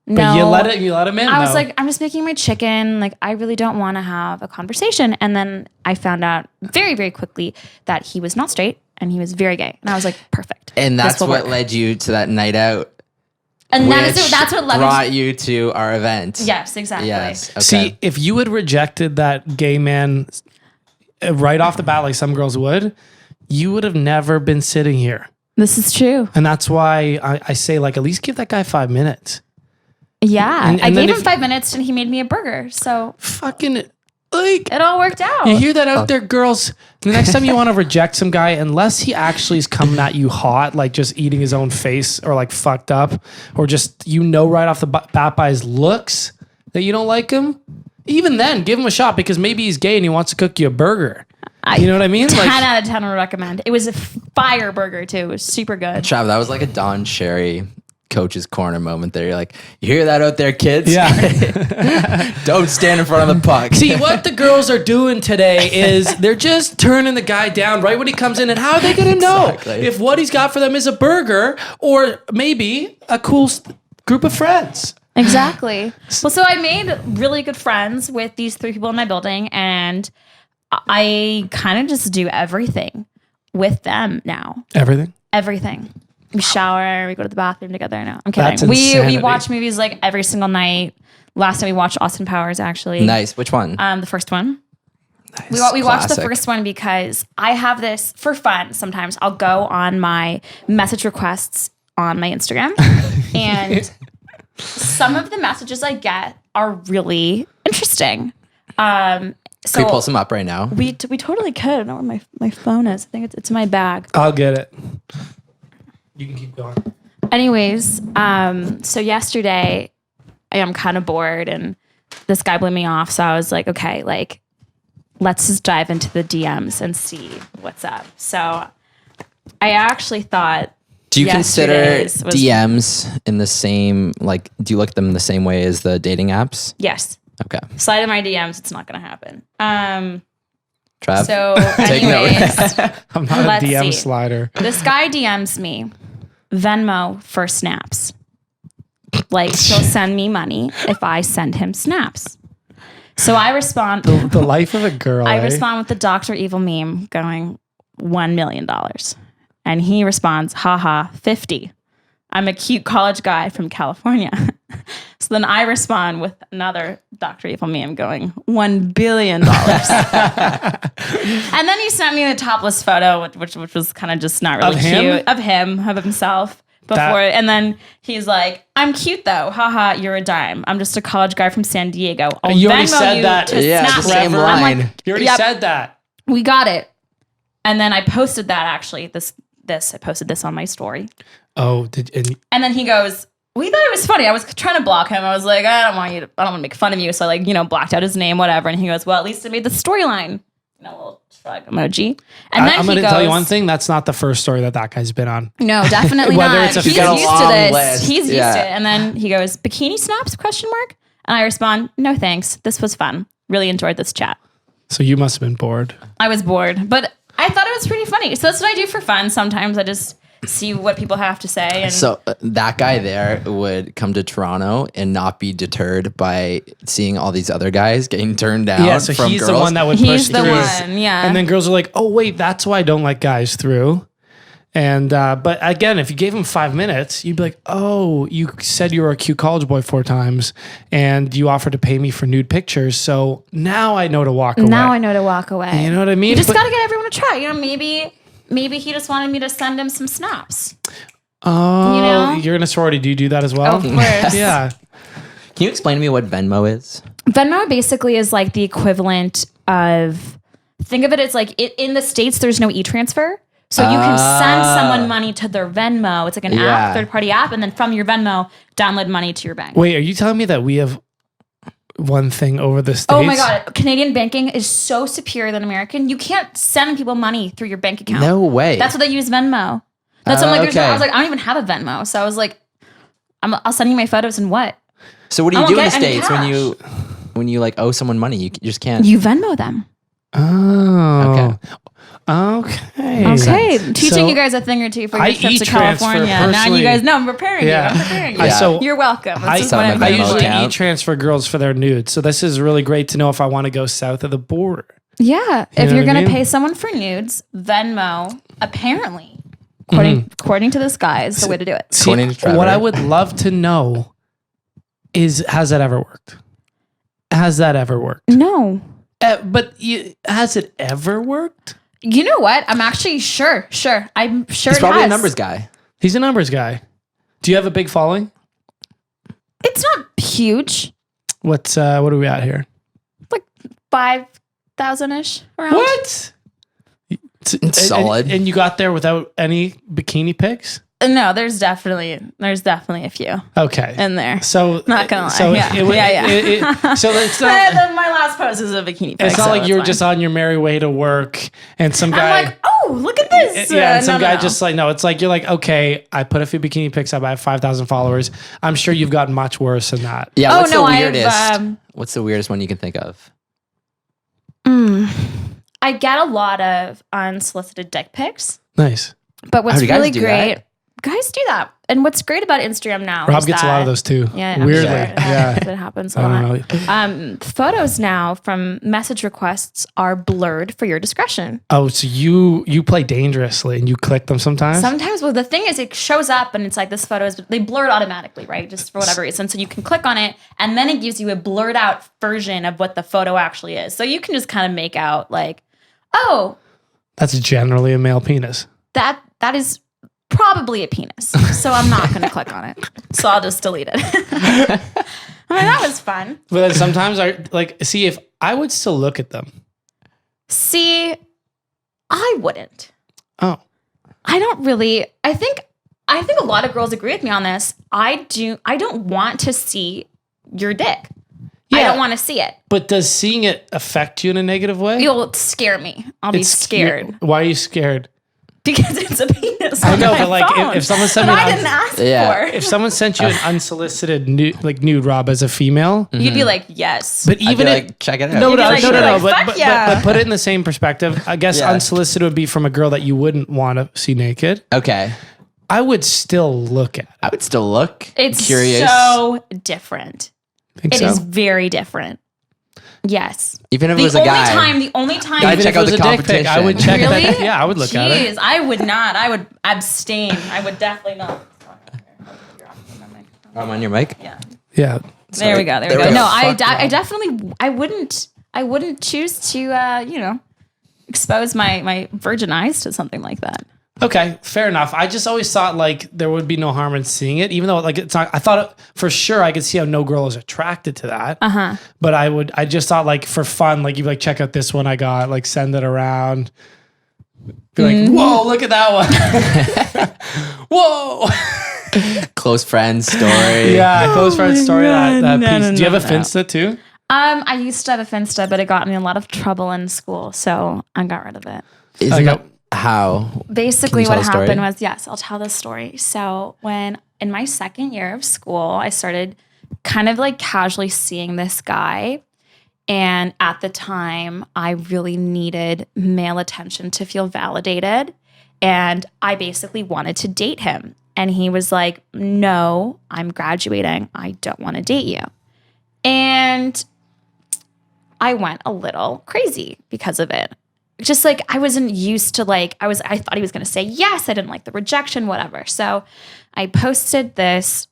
S4: No.
S2: But you let him in.
S4: I was
S2: though.
S4: like, I'm just making my chicken. Like, I really don't want to have a conversation. And then I found out very, very quickly that he was not straight and he was very gay. And I was like, perfect.
S3: And
S4: This
S3: that's
S4: will
S3: what
S4: work.
S3: led you to that night out.
S4: And
S3: Which
S4: that's what led me.
S3: brought you to our event.
S4: Yes, exactly.
S3: Yes. Okay.
S2: See, if you had rejected that gay man right off the bat, like some girls would, you would have never been sitting here.
S4: This is true.
S2: And that's why I say, like, at least give that guy 5 minutes.
S4: Yeah.
S2: And
S4: I
S2: then
S4: gave him
S2: if-
S4: 5 minutes and he made me a burger. So
S2: Fucking, like,
S4: it all worked out.
S2: you hear that out there, girls? The next time you want to reject some guy, unless he actually is coming at you hot, like just eating his own face or like fucked up, or just, right off the bat by his looks that you don't like him, even then, give him a shot because maybe he's gay and he wants to cook you a burger. You know what I mean?
S4: 10
S2: Like,
S4: out of 10 would recommend. It was a fire burger too. It was super good.
S3: Trav, that was like a Don Cherry coach's corner moment there. You're like, you hear that out there, kids?
S2: yeah.
S3: Don't stand in front of the puck.
S2: See, what the girls are doing today is they're just turning the guy down right when he comes in. And how are they going to know
S3: Exactly.
S2: if what he's got for them is a burger or maybe a cool group of friends?
S4: Exactly. Well, so I made really good friends with these 3 people in my building, and I kind of just do everything with them now.
S2: Everything.
S4: Everything. We shower, we go to the bathroom together. No, I'm kidding.
S2: That's
S4: We
S2: insanity.
S4: watch movies like every single night. Last time we watched Austin Powers, actually.
S3: Nice. Which one?
S4: The first one.
S3: Nice.
S4: We watched the
S3: Classic.
S4: first one because I have this for fun. Sometimes I'll go on my message requests on my Instagram, and some of the messages I get are really interesting. So
S3: Can we pull some up right now?
S4: we totally could. I don't know where my phone is. I think it's in my bag.
S2: I'll get it. You can keep going.
S4: Anyways, so yesterday I am kind of bored and this guy blew me off. So I was like, okay, like, let's just dive into the DMs and see what's up. So I actually thought,
S3: Do you consider
S4: yesterday's was-
S3: DMs in the same, like, do you look at them the same way as the dating apps?
S4: yes,
S3: Okay.
S4: slide in my DMs. It's not going to happen.
S3: Trav?
S4: So
S3: Take note.
S4: anyways,
S2: I'm not
S4: Let's
S2: a DM
S4: see.
S2: slider.
S4: this guy DMs me Venmo for snaps. Like, he'll send me money if I send him snaps. So I respond.
S2: The life of a girl.
S4: I
S2: eh?
S4: respond with the Dr. Evil meme going $1 million. And he responds, haha, 50. I'm a cute college guy from California. So then I respond with another Dr. Evil meme going $1 billion. And then he sent me a topless photo, which was kind of just not really
S2: Of him?
S4: cute. Of himself. Before, and then he's like, I'm cute though. Haha, you're a dime. I'm just a college guy from San Diego. I'll
S2: You already
S4: Venmo
S2: said
S4: you
S2: that.
S4: to
S3: Yeah,
S4: snap
S3: the
S4: me."
S3: same
S4: I'm
S3: line.
S4: like,
S2: You already
S4: Yep.
S2: said that.
S4: we got it. And then I posted that actually. I posted this on my story.
S2: Oh,
S4: And then he goes, we thought it was funny. I was trying to block him. I was like, I don't want to make fun of you. So I blocked out his name, whatever. And he goes, well, at least it made the storyline. A little shrug emoji. And then
S2: I'm
S4: he
S2: going to
S4: goes,
S2: tell you one thing. That's not the first story that guy's been on.
S4: no, definitely
S2: Whether
S4: not.
S2: it's a-
S4: He's
S2: He's got a
S4: used to
S3: long
S4: this.
S3: list.
S4: He's used
S3: Yeah.
S4: to it. And then he goes, bikini snaps? ? And I respond, no, thanks. This was fun. Really enjoyed this chat.
S2: So you must have been bored.
S4: I was bored, but I thought it was pretty funny. So that's what I do for fun. Sometimes I just see what people have to say. And
S3: So that guy there would come to Toronto and not be deterred by seeing all these other guys getting turned down.
S2: Yeah, so
S3: from
S2: he's
S3: girls.
S2: the one that would push
S4: he's the
S2: through.
S4: one, yeah.
S2: And then girls are like, oh, wait, that's why I don't like guys through. And, but again, if you gave him 5 minutes, you'd be like, oh, you said you were a cute college boy 4 times and you offered to pay me for nude pictures. So now I know to walk away.
S4: now I know to walk away.
S2: You know what I mean?
S4: You just
S2: But-
S4: got to get everyone to try. Maybe he just wanted me to send him some snaps.
S2: Oh,
S4: You know?
S2: you're in a sorority. Do you do that as well?
S4: Of course.
S2: Yeah.
S3: Can you explain to me what Venmo is?
S4: Venmo basically is like the equivalent of, think of it as like in the States, there's no e-transfer. So you can send someone money to their Venmo. It's like an
S3: Yeah.
S4: app, third-party app. And then from your Venmo, download money to your bank.
S2: Wait, are you telling me that we have one thing over the States?
S4: Oh my God. Canadian banking is so superior than American. You can't send people money through your bank account.
S3: No way.
S4: That's what they use Venmo. That's what I'm like,
S3: Okay.
S4: I was like, I don't even have a Venmo. So I was like, I'll send you my photos and what?
S3: So what do
S4: I
S3: you
S4: won't
S3: do in the
S4: get any
S3: States when you like owe someone money? You just can't.
S4: You Venmo them.
S2: Oh. Okay.
S4: Okay, teaching
S2: So,
S4: you guys a thing or two for
S2: I
S4: your trips to
S2: e-transfer
S4: California. Now
S2: personally.
S4: you guys know I'm preparing
S2: Yeah.
S4: you. I'm preparing you.
S2: Yeah. So
S4: You're welcome.
S2: I,
S4: This is
S3: Some
S4: what
S3: of
S4: I'm
S3: them
S2: I
S4: doing.
S3: Venmo
S2: usually
S3: account.
S2: e-transfer girls for their nudes. So this is really great to know if I want to go south of the border.
S4: Yeah, if
S2: know
S4: you're
S2: what I
S4: gonna
S2: mean?
S4: pay someone for nudes, Venmo, apparently, according to this guy, is the way to do it.
S2: See,
S3: According to Trevor.
S2: what I would love to know is, has that ever worked? Has that ever worked?
S4: No.
S2: Has it ever worked?
S4: You know what? I'm actually sure. I'm sure
S3: He's
S4: it
S3: probably
S4: has.
S3: a numbers guy.
S2: He's a numbers guy. Do you have a big following?
S4: It's not huge.
S2: What are we at here?
S4: Like 5,000-ish around.
S2: What?
S3: It's solid.
S2: And you got there without any bikini pics?
S4: No, there's definitely a few
S2: Okay.
S4: in there.
S2: So
S4: Not gonna lie.
S2: So
S4: Yeah.
S2: so it's
S4: But
S2: not.
S4: my last post is a bikini pic.
S2: It's not
S4: so
S2: like you were
S4: fine.
S2: just on your merry way to work and some guy.
S4: I'm like, oh, look at this.
S2: Yeah, and some
S4: no,
S2: guy
S4: no.
S2: just like, no, it's like, you're like, okay, I put a few bikini pics up. I have 5,000 followers. I'm sure you've gotten much worse than that.
S3: Yeah.
S4: Oh,
S3: What's
S4: no,
S3: the
S4: I've,
S3: weirdest? What's the weirdest one you can think of?
S4: I get a lot of unsolicited dick pics,
S2: Nice.
S4: but what's
S3: Oh, do guys
S4: really
S3: do
S4: great,
S3: that?
S4: guys do that. And what's great about Instagram now
S2: Rob
S4: is
S2: gets a lot of
S4: that-
S2: those too.
S4: Yeah, I'm
S2: Weirdly.
S4: sure.
S2: Yeah.
S4: That happens a
S2: I
S4: lot.
S2: don't know.
S4: Photos now from message requests are blurred for your discretion.
S2: Oh, so you play dangerously and you click them sometimes?
S4: Sometimes, well, the thing is, it shows up and it's like this photo is, they blur it automatically, right? Just for whatever reason. So you can click on it and then it gives you a blurred out version of what the photo actually is. So you can just kind of make out like, oh,
S2: That's generally a male penis.
S4: that is probably a penis. So I'm not going to click on it. So I'll just delete it. I mean, that was fun.
S2: But then sometimes see if I would still look at them.
S4: See, I wouldn't.
S2: Oh.
S4: I don't really. I think a lot of girls agree with me on this. I don't want to see your dick. I
S2: Yeah.
S4: don't want to see it.
S2: But does seeing it affect you in a negative way?
S4: It'll scare me. I'll be
S2: It's-
S4: scared
S2: Why are you scared?
S4: because it's a penis.
S2: I
S4: on
S2: know,
S4: my
S2: but like
S4: phone
S2: if someone sent
S4: that
S2: me
S4: I
S2: an
S4: didn't ask
S3: Yeah.
S4: for,
S2: if someone sent you an unsolicited nude Rob as a female,
S4: you'd be like, yes.
S2: but
S3: I'd be
S2: even
S3: like, check it out.
S2: no,
S4: You'd be
S2: no,
S4: like,
S2: no, no, no,
S4: like, fuck
S2: but
S4: yeah.
S2: put it in the same perspective. I guess
S3: Yeah.
S2: unsolicited would be from a girl that you wouldn't want to see naked.
S3: Okay.
S2: I would still look at it.
S3: I would still look.
S4: It's
S3: curious.
S4: so different.
S2: Think
S4: It
S2: so?
S4: is very different. Yes.
S3: Even if it
S4: The
S3: was a
S4: only
S3: guy.
S4: time
S3: Guy
S2: Even
S3: check
S2: if it
S3: out
S2: was
S3: the
S2: a dick pic, I would
S3: competition.
S2: check
S4: Really?
S2: that. Yeah, I would look at it.
S4: Jeez, I would not. I would abstain. I would definitely not.
S3: I'm on your mic.
S4: Yeah.
S2: Yeah.
S4: There we go. There we
S3: There
S4: go.
S3: we go.
S4: No, I
S2: Fuck Rob.
S4: definitely, I wouldn't choose to, expose my virgin eyes to something like that.
S2: Okay, fair enough. I just always thought like there would be no harm in seeing it, even though like it's not. I thought for sure I could see how no girl is attracted to that. But I just thought like for fun, like you like check out this one I got, like send it around. Be like, whoa, look at that one. Whoa.
S3: Close friends story.
S2: Yeah, close friend story. That
S4: No,
S2: piece.
S4: no,
S2: Do you have a
S4: no.
S2: Finsta too?
S4: I used to have a Finsta, but it got me in a lot of trouble in school, so I got rid of it.
S3: Isn't
S2: Like
S3: that how?
S4: Basically,
S3: Can you
S4: what
S3: tell the
S4: happened
S3: story?
S4: was, yes, I'll tell the story. So when in my second year of school, I started kind of like casually seeing this guy. And at the time, I really needed male attention to feel validated. And I basically wanted to date him. And he was like, no, I'm graduating. I don't want to date you. And I went a little crazy because of it. Just like I wasn't used to I thought he was going to say yes. I didn't like the rejection, whatever. So I posted this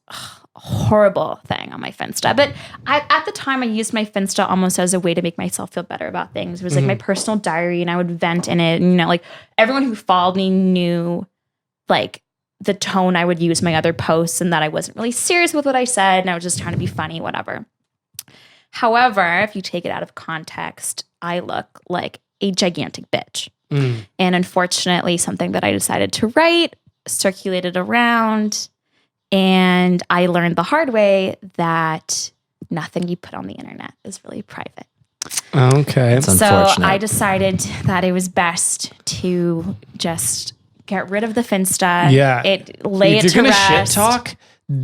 S4: horrible thing on my Finsta. But at the time, I used my Finsta almost as a way to make myself feel better about things. It was like my personal diary, and I would vent in it. And, like everyone who followed me knew like the tone I would use my other posts, and that I wasn't really serious with what I said, and I was just trying to be funny, whatever. However, if you take it out of context, I look like a gigantic bitch. And unfortunately, something that I decided to write circulated around, and I learned the hard way that nothing you put on the internet is really private.
S2: Okay.
S3: It's
S4: So
S3: unfortunate.
S4: I decided that it was best to just get rid of the Finsta.
S2: Yeah.
S4: Lay
S2: if
S4: it
S2: you're
S4: to
S2: gonna
S4: rest.
S2: shit talk,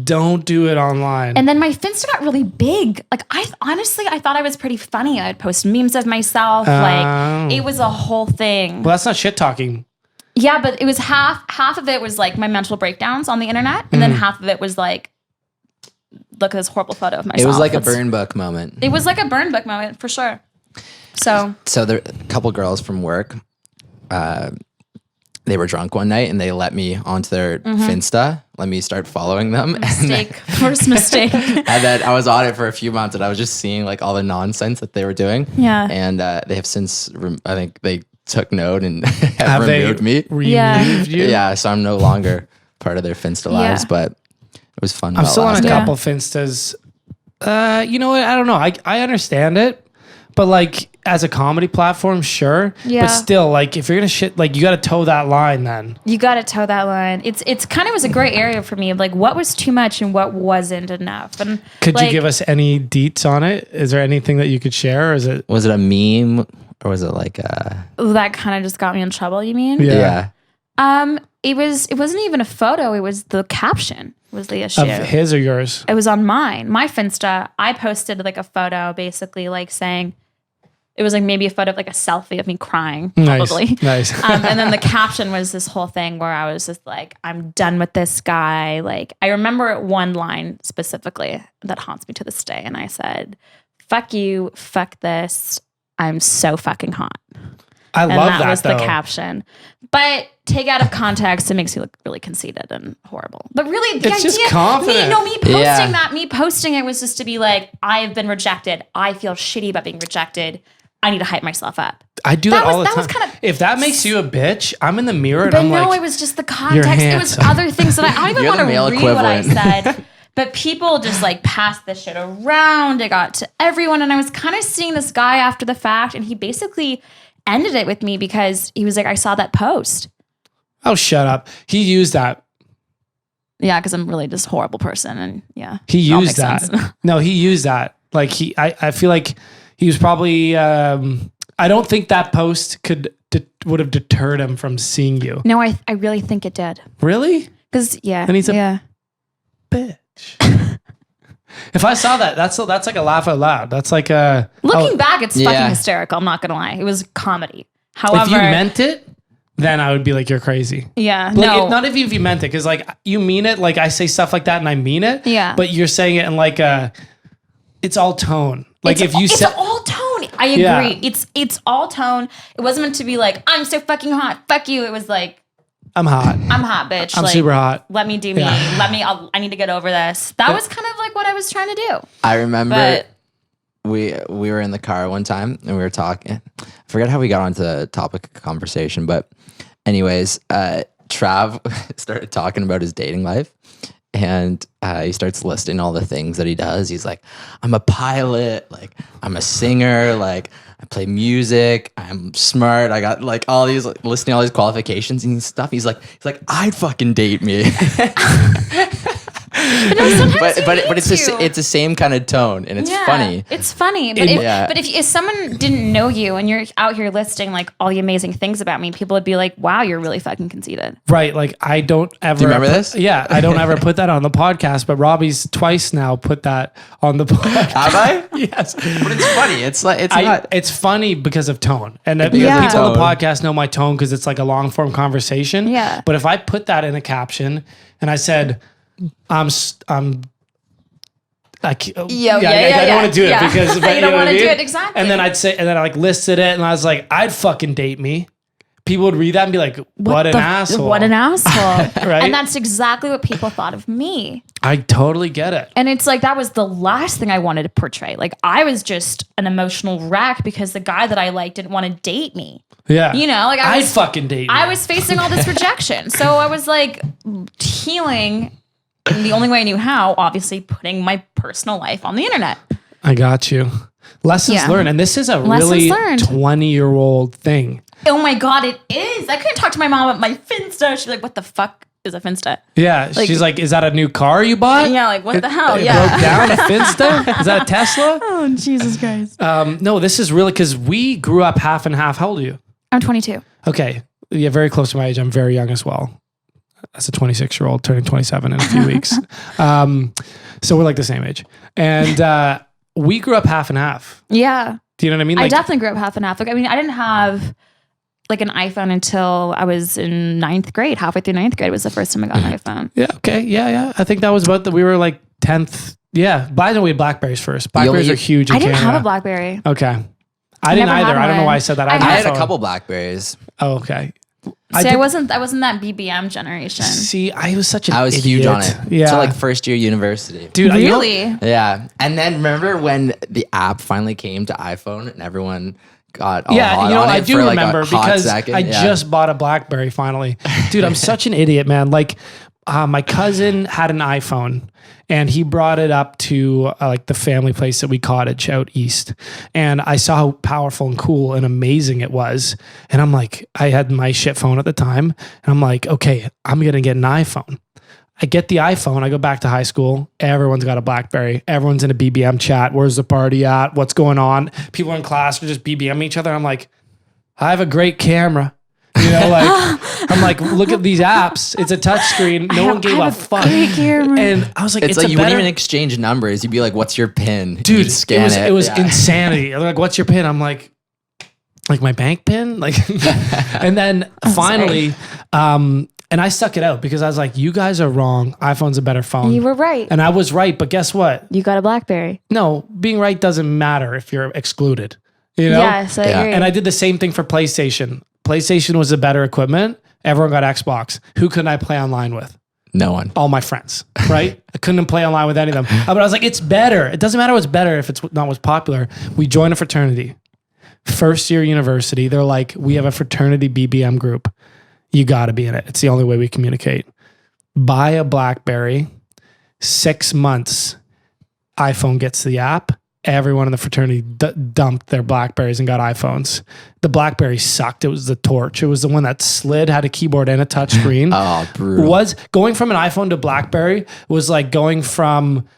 S2: don't do it online.
S4: And then my Finsta got really big. Like I thought I was pretty funny. I'd post memes of myself. Like it was a whole thing.
S2: Well, that's not shit talking.
S4: Yeah, but it was half of it was like my mental breakdowns on the internet, and then half of it was like, look at this horrible photo of myself.
S3: It was like a burn book moment.
S4: It was like a burn book moment for sure. So
S3: there a couple girls from work, they were drunk one night and they let me onto their Finsta, let me start following them.
S4: First mistake.
S3: And then I was on it for a few months and I was just seeing like all the nonsense that they were doing.
S4: Yeah.
S3: And they have since, I think they took note and have removed me.
S2: Removed you?
S3: Yeah, so I'm no longer part of their Finsta lives, but it was fun.
S2: I'm still on a couple Finstas. You know what? I don't know. I understand it, but like as a comedy platform, sure.
S4: Yeah.
S2: But still, like if you're gonna shit, like you got to toe that line. Then
S4: you got to toe that line. It's kind of was a gray area for me of like what was too much and what wasn't enough. And
S2: could
S4: like,
S2: you give us any deets on it? Is there anything that you could share, or is it?
S3: Was it a meme or was it like a?
S4: That kind of just got me in trouble. You mean?
S3: Yeah.
S4: It wasn't even a photo. It was the caption was the issue.
S2: Of his or yours?
S4: It was on mine. My Finsta, I posted like a photo basically like saying, it was like maybe a photo of like a selfie of me crying, probably.
S2: Nice.
S4: And then the caption was this whole thing where I was just like, I'm done with this guy. Like, I remember one line specifically that haunts me to this day. And I said, fuck you, fuck this. I'm so fucking hot.
S2: I love that.
S4: And that was
S2: though.
S4: the caption. But take out of context, it makes you look really conceited and horrible. But really, the
S2: It's
S4: idea,
S2: just confident.
S4: me posting it was just to be like, I have been rejected. I feel shitty about being rejected. I need to hype myself up.
S2: I do that all the
S4: that
S2: time.
S4: was kind of,
S2: if that makes you a bitch, I'm in the mirror and
S4: but
S2: I'm
S4: no,
S2: like,
S4: it was just the context. It was other things that I don't even
S3: You're
S4: want
S3: the
S4: to
S3: male
S4: read what I
S3: equivalent.
S4: said. But people just like passed this shit around. It got to everyone. And I was kind of seeing this guy after the fact. And he basically ended it with me because he was like, I saw that post.
S2: oh, shut up. He used that.
S4: Yeah, because I'm really just a horrible person. And yeah.
S2: He
S4: it all
S2: used
S4: makes
S2: that.
S4: sense.
S2: No, he used that. Like I feel like he was probably, I don't think that post would have deterred him from seeing you.
S4: No, I really think it did.
S2: Really?
S4: Because yeah.
S2: And he's a-
S4: yeah.
S2: Bitch. If I saw that, that's like a laugh out loud. That's like a
S4: Looking back, it's
S3: Yeah.
S4: fucking hysterical. I'm not going to lie. It was comedy. However,
S2: if you meant it, then I would be like, you're crazy.
S4: yeah,
S2: Like,
S4: no.
S2: not even if you meant it, because like you mean it. Like I say stuff like that and I mean it.
S4: Yeah.
S2: But you're saying it in like it's all tone. Like if you
S4: it's
S2: said,
S4: all tone. I agree.
S2: Yeah.
S4: It's all tone. It wasn't meant to be like, I'm so fucking hot. Fuck you. It was like,
S2: I'm hot.
S4: I'm hot, bitch.
S2: I'm
S4: like,
S2: super hot.
S4: Let me do me.
S2: Yeah.
S4: I need to get over this. That was kind of like what I was trying to do.
S3: I remember
S4: But
S3: we were in the car one time and we were talking. I forget how we got onto the topic of conversation, but anyways, Trav started talking about his dating life. And he starts listing all the things that he does. He's like, I'm a pilot, like I'm a singer, like I play music, I'm smart, I got like all these, like, listing all these qualifications and stuff. He's like, I'd fucking date me. but it's the same kind of tone and it's funny.
S4: It's funny. But if someone didn't know you and you're out here listing like all the amazing things about me, people would be like, wow, you're really fucking conceited.
S2: Right. Like I don't ever.
S3: Do you remember this?
S2: Yeah. I don't ever put that on the podcast, but Robbie's twice now put that on the podcast.
S3: Have I?
S2: Yes.
S3: But it's funny. It's like, not.
S2: It's funny because of tone. And because
S4: Yeah.
S2: people on the
S3: Tone.
S2: podcast know my tone because it's like a long form conversation.
S4: Yeah.
S2: But if I put that in a caption and I said, I don't want to do it because
S4: You don't
S2: know what
S4: wanna
S2: I
S4: do
S2: mean?
S4: it, exactly.
S2: And then I like listed it and I was like, I'd fucking date me. People would read that and be like, what an asshole.
S4: What an asshole.
S2: Right?
S4: And that's exactly what people thought of me.
S2: I totally get it.
S4: And it's like, that was the last thing I wanted to portray. Like, I was just an emotional wreck because the guy that I liked didn't want to date me.
S2: Yeah.
S4: You know, like
S2: I'd fucking date you.
S4: I was facing all this rejection. So I was like healing. And the only way I knew how, obviously, putting my personal life on the internet.
S2: I got you. Lessons
S4: Yeah.
S2: learned. And this is a
S4: Lessons
S2: really
S4: learned.
S2: 20-year-old thing.
S4: Oh my God, it is. I couldn't talk to my mom about my Finsta. She's like, what the fuck is a Finsta?
S2: Yeah.
S4: Like-
S2: she's like, is that a new car you bought?
S4: Yeah, like, what the hell?
S2: It
S4: Yeah.
S2: broke down a Finsta? Is that a Tesla?
S4: Oh, Jesus Christ.
S2: No, this is really because we grew up half and half. How old are you?
S4: I'm 22.
S2: Okay. Yeah, very close to my age. I'm very young as well. as a 26-year-old turning 27 in a few weeks. So we're like the same age. And we grew up half and half.
S4: Yeah.
S2: Do you know what I mean?
S4: I definitely grew up half and half. Like, I mean, I didn't have like an iPhone until I was in 9th grade. Halfway through 9th grade was the first time I got an iPhone.
S2: Yeah. Okay. Yeah. I think that was we were like 10th. Yeah. But I know we had Blackberries first. Blackberries are huge in
S4: I didn't
S2: Canada.
S4: have a Blackberry.
S2: Okay. I didn't
S4: never
S2: either.
S4: had
S2: I don't know
S4: one.
S2: why I said that.
S3: I had a
S2: iPhone.
S3: couple Blackberries.
S2: Oh, okay.
S4: See,
S2: did-
S4: I wasn't that BBM generation.
S2: See, I was such an
S3: I was
S2: idiot.
S3: huge on it.
S2: Yeah.
S3: So like first year university.
S2: Dude, you know-
S4: Really?
S3: Yeah. And then remember when the app finally came to iPhone and everyone got all
S2: yeah,
S3: hot
S2: you know,
S3: on
S2: I
S3: it
S2: do
S3: for like
S2: remember
S3: a hot
S2: because
S3: second?
S2: I
S3: Yeah.
S2: just bought a BlackBerry finally. Dude, I'm such an idiot, man. Like, my cousin had an iPhone and he brought it up to like the family place that we cottage out east. And I saw how powerful and cool and amazing it was. And I'm like, I had my shit phone at the time. And I'm like, okay, I'm going to get an iPhone. I get the iPhone. I go back to high school. Everyone's got a BlackBerry. Everyone's in a BBM chat. Where's the party at? What's going on? People in class are just BBM each other. I'm like, I have a great camera. You know, like I'm like, look at these apps. It's a touch screen. No one gave a fuck. And I was like,
S3: It's like
S2: a
S3: you
S2: better,
S3: wouldn't even exchange numbers. You'd be like, "What's your PIN?"
S2: dude.
S3: You'd scan
S2: it was
S3: Yeah.
S2: insanity. They're like, what's your PIN? I'm like my bank PIN. Like, and then finally, and I stuck it out because I was like, you guys are wrong. iPhone's a better phone.
S4: You were right.
S2: And I was right, but guess what?
S4: You got a BlackBerry.
S2: No, being right doesn't matter if you're excluded. You know?
S4: Yes, I agree.
S2: And I did the same thing for PlayStation. PlayStation was a better equipment. Everyone got Xbox. Who couldn't I play online with?
S3: No one.
S2: All my friends, right? I couldn't play online with any of them. But I was like, it's better. It doesn't matter what's better if it's not what's popular. We joined a fraternity. First year university, they're like, we have a fraternity BBM group. You got to be in it. It's the only way we communicate. Buy a BlackBerry. 6 months, iPhone gets the app. Everyone in the fraternity dumped their Blackberries and got iPhones. The BlackBerry sucked. It was the Torch. It was the one that slid, had a keyboard and a touch screen.
S3: Oh, brutal.
S2: Was going from an iPhone to BlackBerry was like going from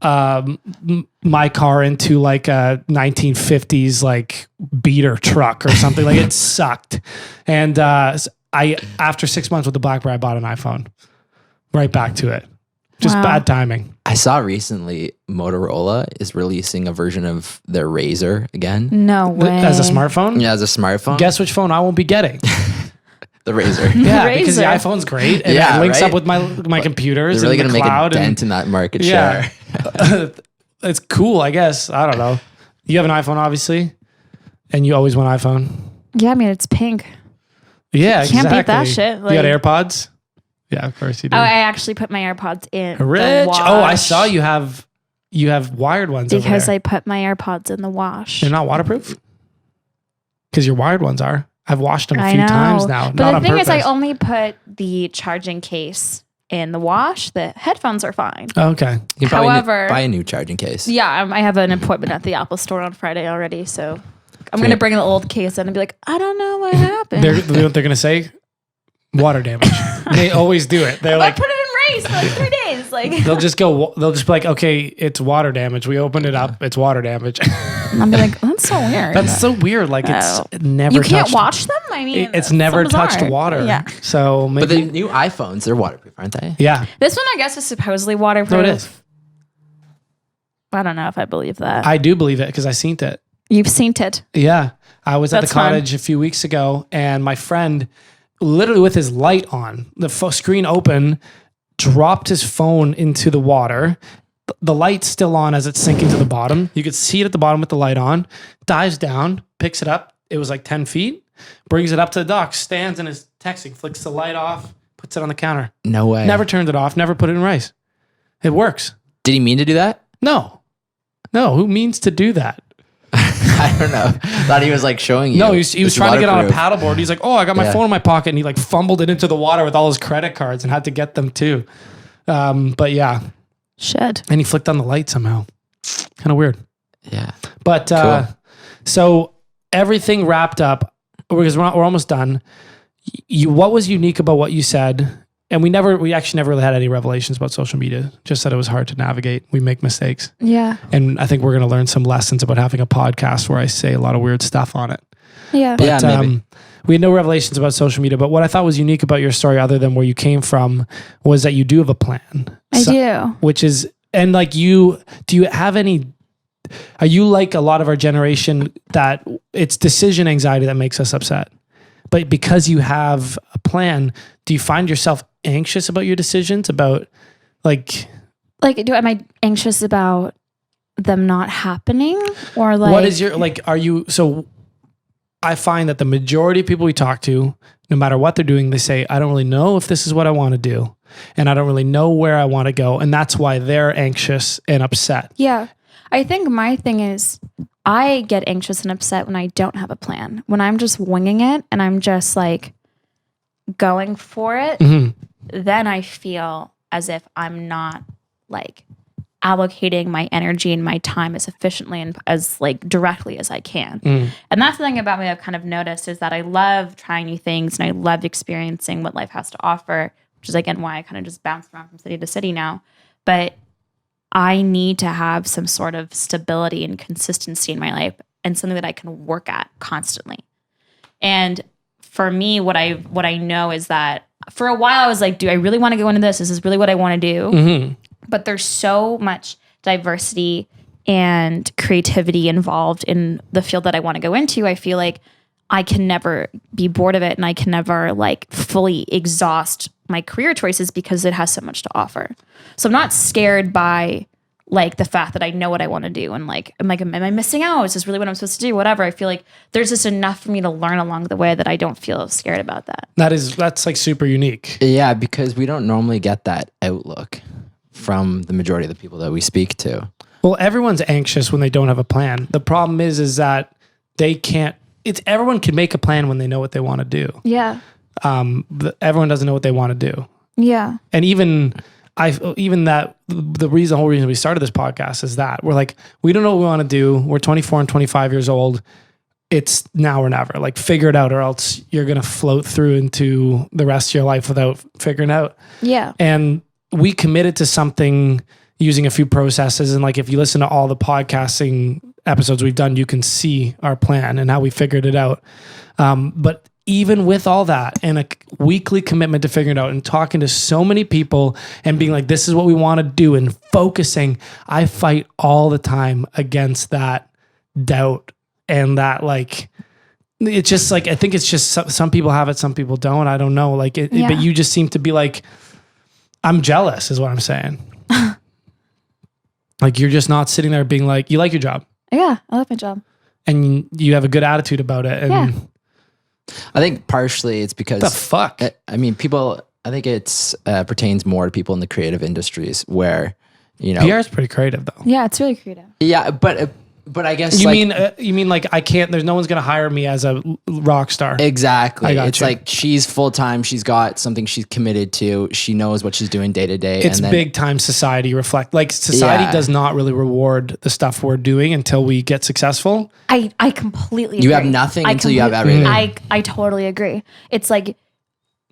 S2: my car into like a 1950s like beater truck or something. Like it sucked. And I after 6 months with the BlackBerry, I bought an iPhone. Right back to it. Just
S4: Wow.
S2: bad timing.
S3: I saw recently Motorola is releasing a version of their Razr again.
S4: No way.
S2: As a smartphone?
S3: Yeah, as a smartphone.
S2: Guess which phone I won't be getting?
S3: the Razr.
S2: Yeah, because the
S4: Razr.
S2: iPhone's great and
S3: Yeah,
S2: it links
S3: right?
S2: up with my computers.
S3: They're really
S2: and
S3: going to
S2: the
S3: make a
S2: cloud and-
S3: dent in that market
S2: Yeah.
S3: share.
S2: It's cool, I guess. I don't know. You have an iPhone, obviously, and you always want iPhone.
S4: Yeah, I mean, it's pink.
S2: Yeah,
S4: Can't beat that
S2: exactly.
S4: shit,
S2: You got
S4: like-
S2: AirPods? Yeah, of course you do.
S4: Oh, I actually put my AirPods in the
S2: Rich.
S4: wash.
S2: Oh, I saw you have wired ones over
S4: Because
S2: there.
S4: I put my AirPods in the wash.
S2: They're not waterproof? Because your wired ones are. I've washed them a
S4: I
S2: few
S4: know.
S2: times now.
S4: But
S2: not
S4: the
S2: on
S4: thing is, I
S2: purpose.
S4: only put the charging case in the wash. The headphones are fine.
S2: Oh, okay.
S3: You can probably
S4: However-
S3: buy a new charging case.
S4: Yeah, I have an appointment at the Apple store on Friday already, so I'm going to bring the old case in and be like, I don't know what happened.
S2: You know what they're going to say? Water damage. They always do it. They're
S4: I
S2: like,
S4: put it in race for like 3 days. Like,
S2: they'll just be like, okay, it's water damage. We opened it up. It's water damage.
S4: I'll be like, that's so weird.
S2: That's so weird. Like
S4: Oh.
S2: it's never
S4: You can't
S2: touched.
S4: watch them? I mean,
S2: It's
S4: so
S2: never
S4: bizarre.
S2: touched water.
S4: Yeah.
S2: So
S3: But the
S2: maybe.
S3: new iPhones, they're waterproof, aren't they?
S2: Yeah.
S4: This one, I guess, is supposedly waterproof.
S2: No, it is.
S4: I don't know if I believe that.
S2: I do believe it because I seen it.
S4: You've seen it.
S2: Yeah. I was at
S4: That's
S2: the cottage a few weeks ago and my friend, literally with his light on, the screen open, dropped his phone into the water. The light's still on as it's sinking to the bottom. You could see it at the bottom with the light on. Dives down, picks it up. It was like 10 feet. Brings it up to the dock, stands and is texting, flicks the light off, puts it on the counter.
S3: No way.
S2: Never turned it off, never put it in rice. It works.
S3: Did he mean to do that?
S2: No. Who means to do that?
S3: I don't know. Thought he was like showing you.
S2: No, he was
S3: It's
S2: trying to get on a
S3: waterproof.
S2: paddleboard. He's like, oh, I got my
S3: Yeah.
S2: phone in my pocket. And he like fumbled it into the water with all his credit cards and had to get them too. But yeah.
S4: Should.
S2: And he flicked on the light somehow. Kind of weird.
S3: Yeah.
S2: But so everything wrapped up because we're almost done. What was unique about what you said? And we actually never really had any revelations about social media. Just that it was hard to navigate. We make mistakes.
S4: Yeah.
S2: And I think we're going to learn some lessons about having a podcast where I say a lot of weird stuff on it.
S4: Yeah.
S2: But,
S3: Yeah, maybe.
S2: we had no revelations about social media. But what I thought was unique about your story, other than where you came from, was that you do have a plan.
S4: I do.
S2: Which is, and like do you have any, are you like a lot of our generation that it's decision anxiety that makes us upset? But because you have a plan, do you find yourself anxious about your decisions? About like
S4: am I anxious about them not happening, or like
S2: what is your are you so? I find that the majority of people we talk to, no matter what they're doing, they say, I don't really know if this is what I want to do, and I don't really know where I want to go, and that's why they're anxious and upset.
S4: Yeah. I think my thing is I get anxious and upset when I don't have a plan. When I'm just winging it and I'm just like going for it, then I feel as if I'm not like allocating my energy and my time as efficiently and as like directly as I can. And that's the thing about me I've kind of noticed is that I love trying new things and I love experiencing what life has to offer, which is again why I kind of just bounce around from city to city now. But I need to have some sort of stability and consistency in my life and something that I can work at constantly. And for me, what I know is that for a while I was like, do I really want to go into this? Is this really what I want to do? But there's so much diversity and creativity involved in the field that I want to go into. I feel like I can never be bored of it and I can never like fully exhaust my career choices because it has so much to offer. So I'm not scared by like the fact that I know what I want to do and like I'm like, am I missing out? Is this really what I'm supposed to do? Whatever. I feel like there's just enough for me to learn along the way that I don't feel scared about that.
S2: That's like super unique.
S3: Yeah, because we don't normally get that outlook from the majority of the people that we speak to.
S2: Well, everyone's anxious when they don't have a plan. The problem is that they can't. Everyone can make a plan when they know what they want to do.
S4: Yeah.
S2: Everyone doesn't know what they want to do.
S4: Yeah.
S2: And even that the whole reason we started this podcast is that we're like, we don't know what we want to do. We're 24 and 25 years old. It's now or never. Like, figure it out, or else you're gonna float through into the rest of your life without figuring out.
S4: Yeah.
S2: And we committed to something using a few processes. And like, if you listen to all the podcasting episodes we've done, you can see our plan and how we figured it out. But even with all that and a weekly commitment to figuring it out and talking to so many people and being like, this is what we want to do and focusing, I fight all the time against that doubt and that like, it's just like, I think it's just some people have it, some people don't. I don't know. Like, but you just seem to be like, I'm jealous is what I'm saying. Like, you're just not sitting there being like, you like your job.
S4: Yeah, I love my job.
S2: And you have a good attitude about it. And
S3: I think partially it's because...
S2: The fuck?
S3: I mean, people... I think it's pertains more to people in the creative industries where, you know...
S2: PR is pretty creative, though.
S4: Yeah, it's really creative.
S3: Yeah, but I guess...
S2: You mean like I can't... There's no one's going to hire me as a rock star.
S3: Exactly.
S2: I
S3: It's
S2: gotcha.
S3: like she's full-time. She's got something she's committed to. She knows what she's doing day to day.
S2: It's big time society reflect. Like, society does not really reward the stuff we're doing until we get successful.
S4: I completely agree.
S3: You have nothing until you have everything.
S4: I totally agree. It's like,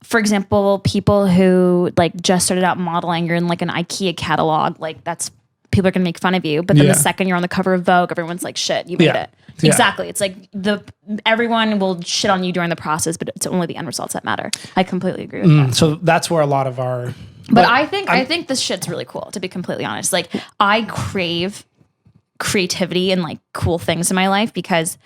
S4: for example, people who like just started out modeling, you're in like an IKEA catalog, like that's, people are going to make fun of you. But then the second you're on the cover of Vogue, everyone's like, shit, you made it.
S2: Yeah.
S4: Exactly. It's like everyone will shit on you during the process, but it's only the end results that matter. I completely agree with that.
S2: So that's where a lot of our...
S4: But I think this shit's really cool, to be completely honest. Like, I crave creativity and like cool things in my life because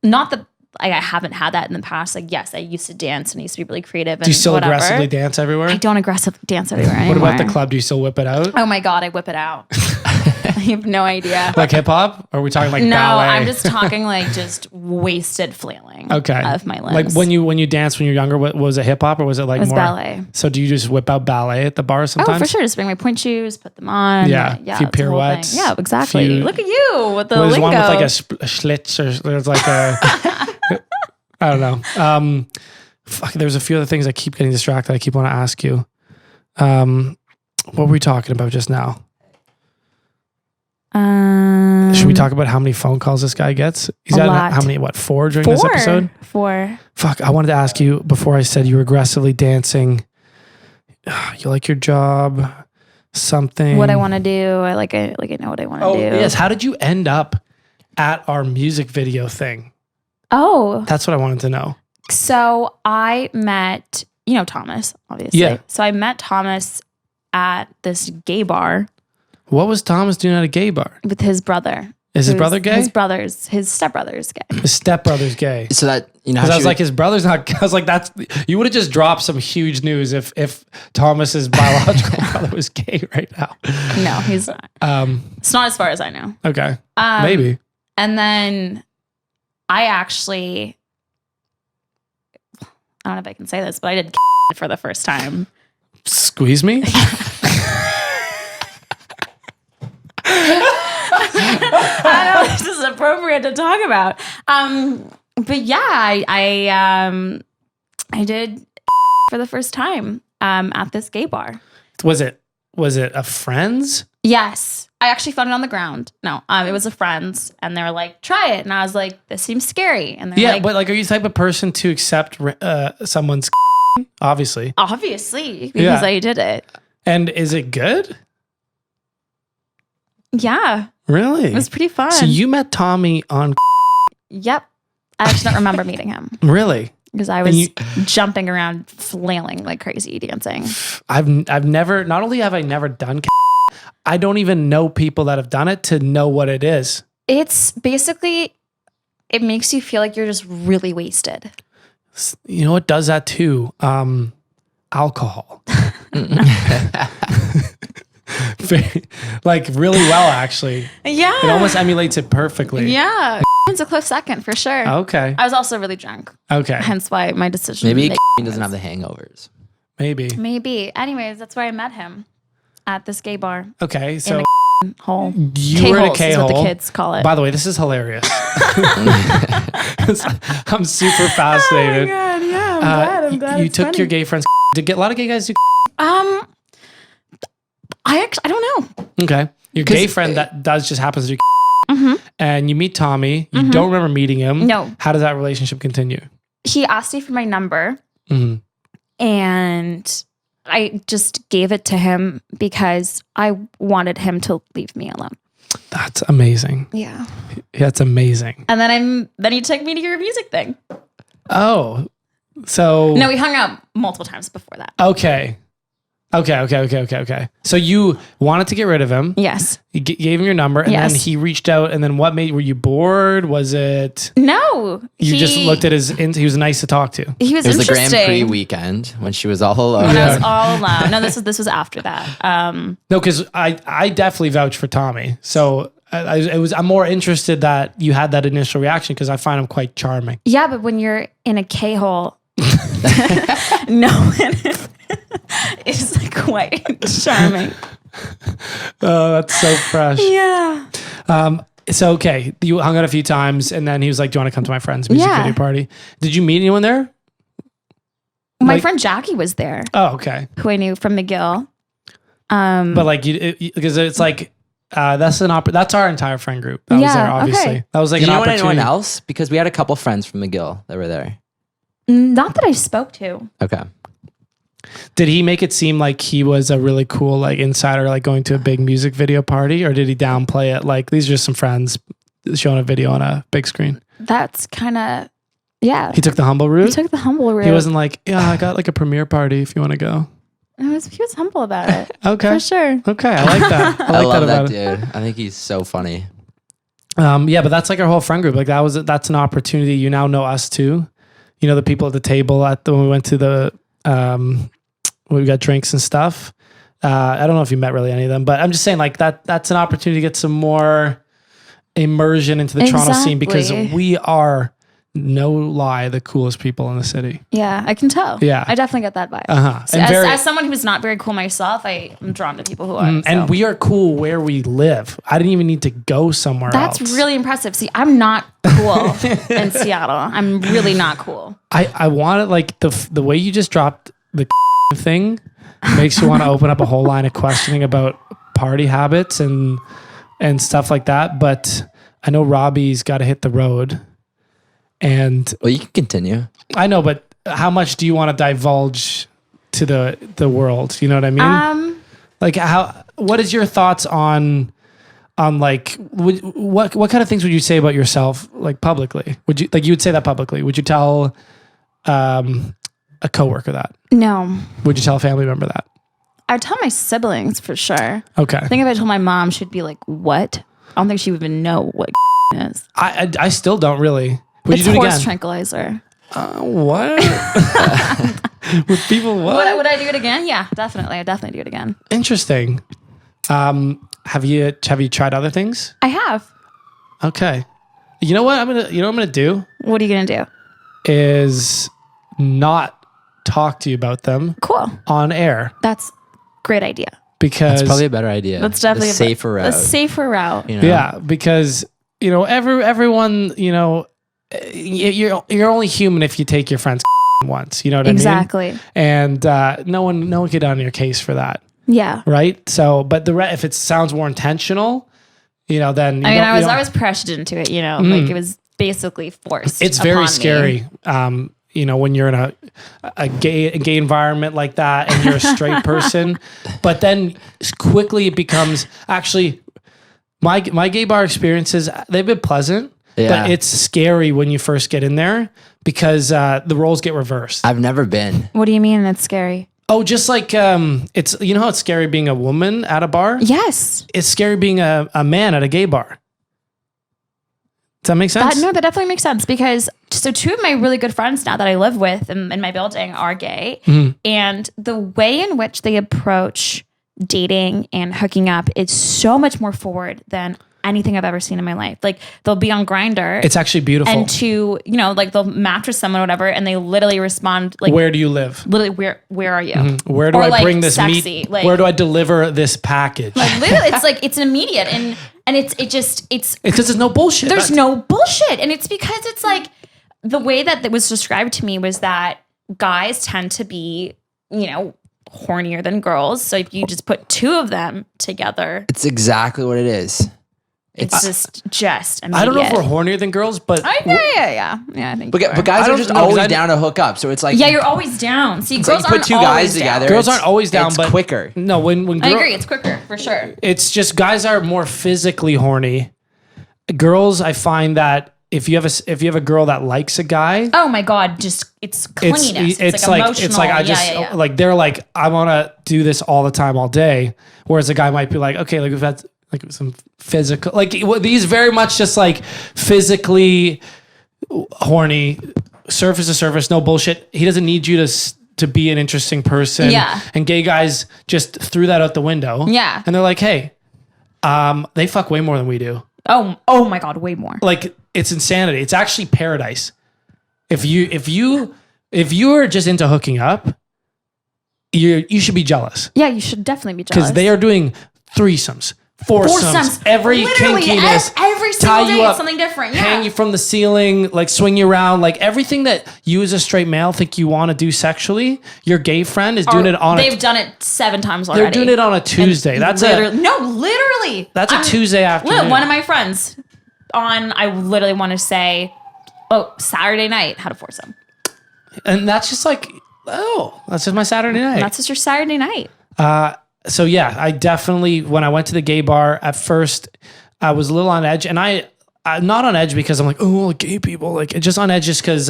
S4: not that I haven't had that in the past. Like, yes, I used to dance and I used to be really creative. And
S2: Do you still
S4: whatever.
S2: aggressively dance everywhere?
S4: I don't aggressively dance everywhere
S2: What
S4: anymore.
S2: about the club? Do you still whip it out?
S4: Oh my God, I whip it out. I have no idea.
S2: Like hip hop? Or are we talking like
S4: No,
S2: ballet?
S4: I'm just talking like just wasted flailing of my limbs.
S2: Like when you danced when you were younger, was it hip hop or was it like
S4: It was
S2: more
S4: ballet.
S2: So do you just whip out ballet at the bar sometimes?
S4: Oh, for sure. Just bring my point shoes, put them on.
S2: Yeah,
S4: Yeah.
S2: a few
S4: it's a whole thing.
S2: pirouettes,
S4: Yeah, exactly.
S2: few-
S4: Look at you with the
S2: There's
S4: lingo.
S2: one with like a schlitz or there's like a I don't know. There's a few other things I keep getting distracted. I keep wanting to ask you. What were we talking about just now? Should we talk about how many phone calls this guy gets? He's
S4: A
S2: had
S4: lot.
S2: how many? What, 4 during this episode?
S4: 4.
S2: Fuck, I wanted to ask you before I said you were aggressively dancing. You like your job? Something.
S4: What I want to do. I know what I want to do.
S2: Yes. How did you end up at our music video thing?
S4: Oh,
S2: That's what I wanted to know.
S4: so I met, Thomas, obviously.
S2: Yeah.
S4: So I met Thomas at this gay bar
S2: What was Thomas doing at a gay bar?
S4: with his brother.
S2: Is his brother gay?
S4: His stepbrother's gay.
S2: His stepbrother's gay.
S3: So that, how
S2: Because I was
S3: she
S2: like, his brother's not. I was like, you would have just dropped some huge news if Thomas's biological brother was gay right now.
S4: No, he's not. It's not as far as I know.
S2: Okay, maybe.
S4: And then I actually, I don't know if I can say this, but I did for the first time.
S2: Squeeze me.
S4: I don't know if this is appropriate to talk about. But yeah, I did for the first time at this gay bar.
S2: Was it a friend's?
S4: Yes. I actually found it on the ground. No, it was a friend's, and they were like, try it. And I was like, this seems scary. And they're
S2: Yeah,
S4: like,
S2: but like, are you the type of person to accept someone's? Obviously.
S4: obviously, because
S2: Yeah.
S4: I did it.
S2: And is it good?
S4: Yeah,
S2: Really?
S4: it was pretty fun.
S2: So you met Tommy on?
S4: Yep. I actually don't remember meeting him
S2: Really?
S4: because I was jumping around, flailing like crazy, dancing.
S2: I've never. Not only have I never done, I don't even know people that have done it to know what it is.
S4: It's basically, it makes you feel like you're just really wasted.
S2: You know what does that too? Alcohol. Like really well, actually.
S4: Yeah.
S2: It almost emulates it perfectly.
S4: Yeah. It's a close second for sure.
S2: Okay.
S4: I was also really drunk.
S2: Okay.
S4: Hence why my decision.
S3: maybe
S4: to make
S3: doesn't have the hangovers.
S2: Maybe.
S4: Maybe. Anyways, that's where I met him at this gay bar.
S2: Okay. So
S4: Hole.
S2: you were in a
S4: K-holes is what the
S2: K-hole.
S4: kids call it.
S2: By the way, this is hilarious. I'm super fascinated.
S4: God, yeah, I'm glad
S2: you
S4: it's
S2: took
S4: funny.
S2: your gay friends. Did a lot of gay guys do?
S4: I don't know.
S2: Okay. Your gay friend that does just happens to do. And you meet Tommy. You don't remember meeting him.
S4: No.
S2: How does that relationship continue?
S4: He asked me for my number, and I just gave it to him because I wanted him to leave me alone.
S2: That's amazing.
S4: Yeah.
S2: That's amazing.
S4: And then he took me to your music thing.
S2: Oh, so
S4: No, we hung out multiple times before that.
S2: Okay. So you wanted to get rid of him.
S4: Yes.
S2: You gave him your number, and then
S4: Yes.
S2: he reached out. And then what made? Were you bored? Was it
S4: No.
S2: you just looked at his? He was nice to talk to.
S4: He was
S3: It was the
S4: interesting.
S3: Grand Prix weekend when she was all alone.
S4: When I was all alone. No, this was after that.
S2: No, because I definitely vouch for Tommy. So I'm more interested that you had that initial reaction because I find him quite charming.
S4: Yeah, but when you're in a K-hole, no one is quite charming.
S2: Oh, that's so fresh.
S4: Yeah.
S2: So okay, you hung out a few times, and then he was like, "Do you want to come to my friend's music
S4: Yeah.
S2: video party?" Did you meet anyone there?
S4: My
S2: Like-
S4: friend Jackie was there,
S2: Oh, okay.
S4: who I knew from McGill.
S2: But like, because it's like that's that's our entire friend group. That was there,
S4: Yeah,
S2: obviously.
S4: okay.
S2: That was like
S3: Did
S2: an
S3: you know anyone
S2: opportunity.
S3: else? Because we had a couple friends from McGill that were there.
S4: Not that I spoke to.
S3: Okay.
S2: Did he make it seem like he was a really cool like insider, like going to a big music video party, or did he downplay it? Like these are just some friends showing a video on a big screen.
S4: That's kind of, yeah.
S2: He took the humble route.
S4: He took the humble route.
S2: He wasn't like, yeah, I got like a premiere party if you want to go.
S4: He was humble about it.
S2: Okay.
S4: For sure.
S2: Okay. I like that.
S3: I
S2: I like
S3: love
S2: that about
S3: that dude. I think he's so funny.
S2: it. Yeah, but that's like our whole friend group. Like that's an opportunity. You now know us too. You know, the people at the table when we went to the, we got drinks and stuff. I don't know if you met really any of them, but I'm just saying like that's an opportunity to get some more immersion into the Toronto scene because
S4: Exactly.
S2: we are, no lie, the coolest people in the city.
S4: Yeah, I can tell.
S2: Yeah.
S4: I definitely get that vibe.
S2: Uh-huh.
S4: So
S2: And very-
S4: as someone who's not very cool myself, I am drawn to people who are.
S2: And
S4: so.
S2: we are cool where we live. I didn't even need to go somewhere
S4: That's
S2: else.
S4: really impressive. See, I'm not cool in Seattle. I'm really not cool.
S2: I wanted like the way you just dropped the thing makes you want to open up a whole line of questioning about party habits and stuff like that. But I know Robbie's got to hit the road, and
S3: Well, you can continue.
S2: I know. But how much do you want to divulge to the world? You know what I mean? Like what is your thoughts on on like what kind of things would you say about yourself like publicly? Would you would say that publicly? Would you tell a coworker that?
S4: No.
S2: Would you tell a family member that?
S4: I would tell my siblings for sure.
S2: Okay.
S4: I think if I told my mom, she'd be like, "What?" I don't think she would even know what is.
S2: I still don't really. Would
S4: It's
S2: you do it
S4: horse
S2: again?
S4: tranquilizer.
S2: What? With people, what?
S4: Would I do it again? Yeah, definitely. I'd definitely do it again.
S2: Interesting. Have you tried other things?
S4: I have.
S2: Okay. You know what I'm gonna do
S4: What are you gonna do?
S2: is not talk to you about them
S4: Cool.
S2: on air
S4: That's a great idea.
S2: because
S3: That's probably a better idea.
S4: That's definitely
S3: the safer route.
S4: A safer route.
S3: you know?
S2: yeah, because everyone, you're only human if you take your friend's once. You know what
S4: Exactly.
S2: I mean? And no one could get on your case for that,
S4: Yeah.
S2: right? So, but if it sounds more intentional, then
S4: I was pressured into it. Like it was basically forced.
S2: it's very
S4: upon me.
S2: scary. When you're in a gay environment like that and you're a straight person, but then quickly it becomes actually my gay bar experiences. They've been pleasant,
S3: Yeah.
S2: but it's scary when you first get in there because the roles get reversed.
S3: I've never been.
S4: What do you mean that's scary?
S2: Oh, just like it's how it's scary being a woman at a bar.
S4: Yes.
S2: It's scary being a man at a gay bar. Does that make sense?
S4: That definitely makes sense because so two of my really good friends now that I live with in my building are gay.
S2: Mm-hmm.
S4: And the way in which they approach dating and hooking up is so much more forward than anything I've ever seen in my life. Like they'll be on Grindr
S2: It's actually beautiful.
S4: and like they'll match with someone or whatever and they literally respond like
S2: Where do you live?
S4: literally where are you?
S2: Where do
S4: Or,
S2: I
S4: like,
S2: bring this
S4: sexy,
S2: meat?
S4: like-
S2: Where do I deliver this package?
S4: Like literally it's like it's immediate and it's
S2: It's because there's no bullshit.
S4: there's
S2: That's-
S4: no bullshit. And it's because it's like the way that it was described to me was that guys tend to be, hornier than girls. So if you just put two of them together,
S3: It's exactly what it is.
S4: it's just immediate.
S2: I don't know if we're hornier than girls, but
S4: Yeah, I think.
S3: But,
S4: you
S3: but
S4: are.
S3: guys
S2: I
S3: are
S2: don't
S3: just
S2: know, 'cause
S3: always
S2: I-
S3: down to hook up. So it's like
S4: Yeah, you're always down. See,
S3: it's like
S4: girls
S3: you put
S4: aren't
S3: two
S4: always
S3: guys
S4: down.
S3: together.
S2: girls
S3: it's-
S2: aren't always down.
S3: It's
S2: but
S3: quicker.
S2: No, when
S4: I
S2: girl,
S4: agree. It's quicker for sure.
S2: it's just guys are more physically horny. Girls, I find that if you have a girl that likes a guy,
S4: Oh my god, just it's clinginess. It's like emotional.
S2: it's like I just
S4: yeah.
S2: like they're like I want to do this all the time, all day. Whereas a guy might be like, okay, like if that's like some physical, like these very much just like physically horny, surface to surface, no bullshit. He doesn't need you to be an interesting person.
S4: Yeah.
S2: And gay guys just threw that out the window.
S4: Yeah.
S2: And they're like, hey, they fuck way more than we do.
S4: Oh my god, way more.
S2: Like it's insanity. It's actually paradise. If you are just into hooking up, you should be jealous
S4: Yeah, you should definitely be jealous.
S2: because they are doing threesomes, foursomes, every
S4: Literally,
S2: kinkiness,
S4: every
S2: tie
S4: single
S2: you
S4: day
S2: up,
S4: it's something different. Yeah.
S2: hang you from the ceiling, like swing you around, like everything that you as a straight male think you want to do sexually. Your gay friend is doing it on.
S4: They've done it 7 times already.
S2: They're doing it on a Tuesday. That's
S4: literally.
S2: That's a Tuesday afternoon.
S4: One of my friends I literally want to say, Saturday night had a foursome.
S2: and that's just like, that's just my Saturday night.
S4: That's just your Saturday night.
S2: So yeah, I definitely, when I went to the gay bar at first, I was a little on edge, and I'm not on edge because I'm like, oh, gay people, like just on edge just because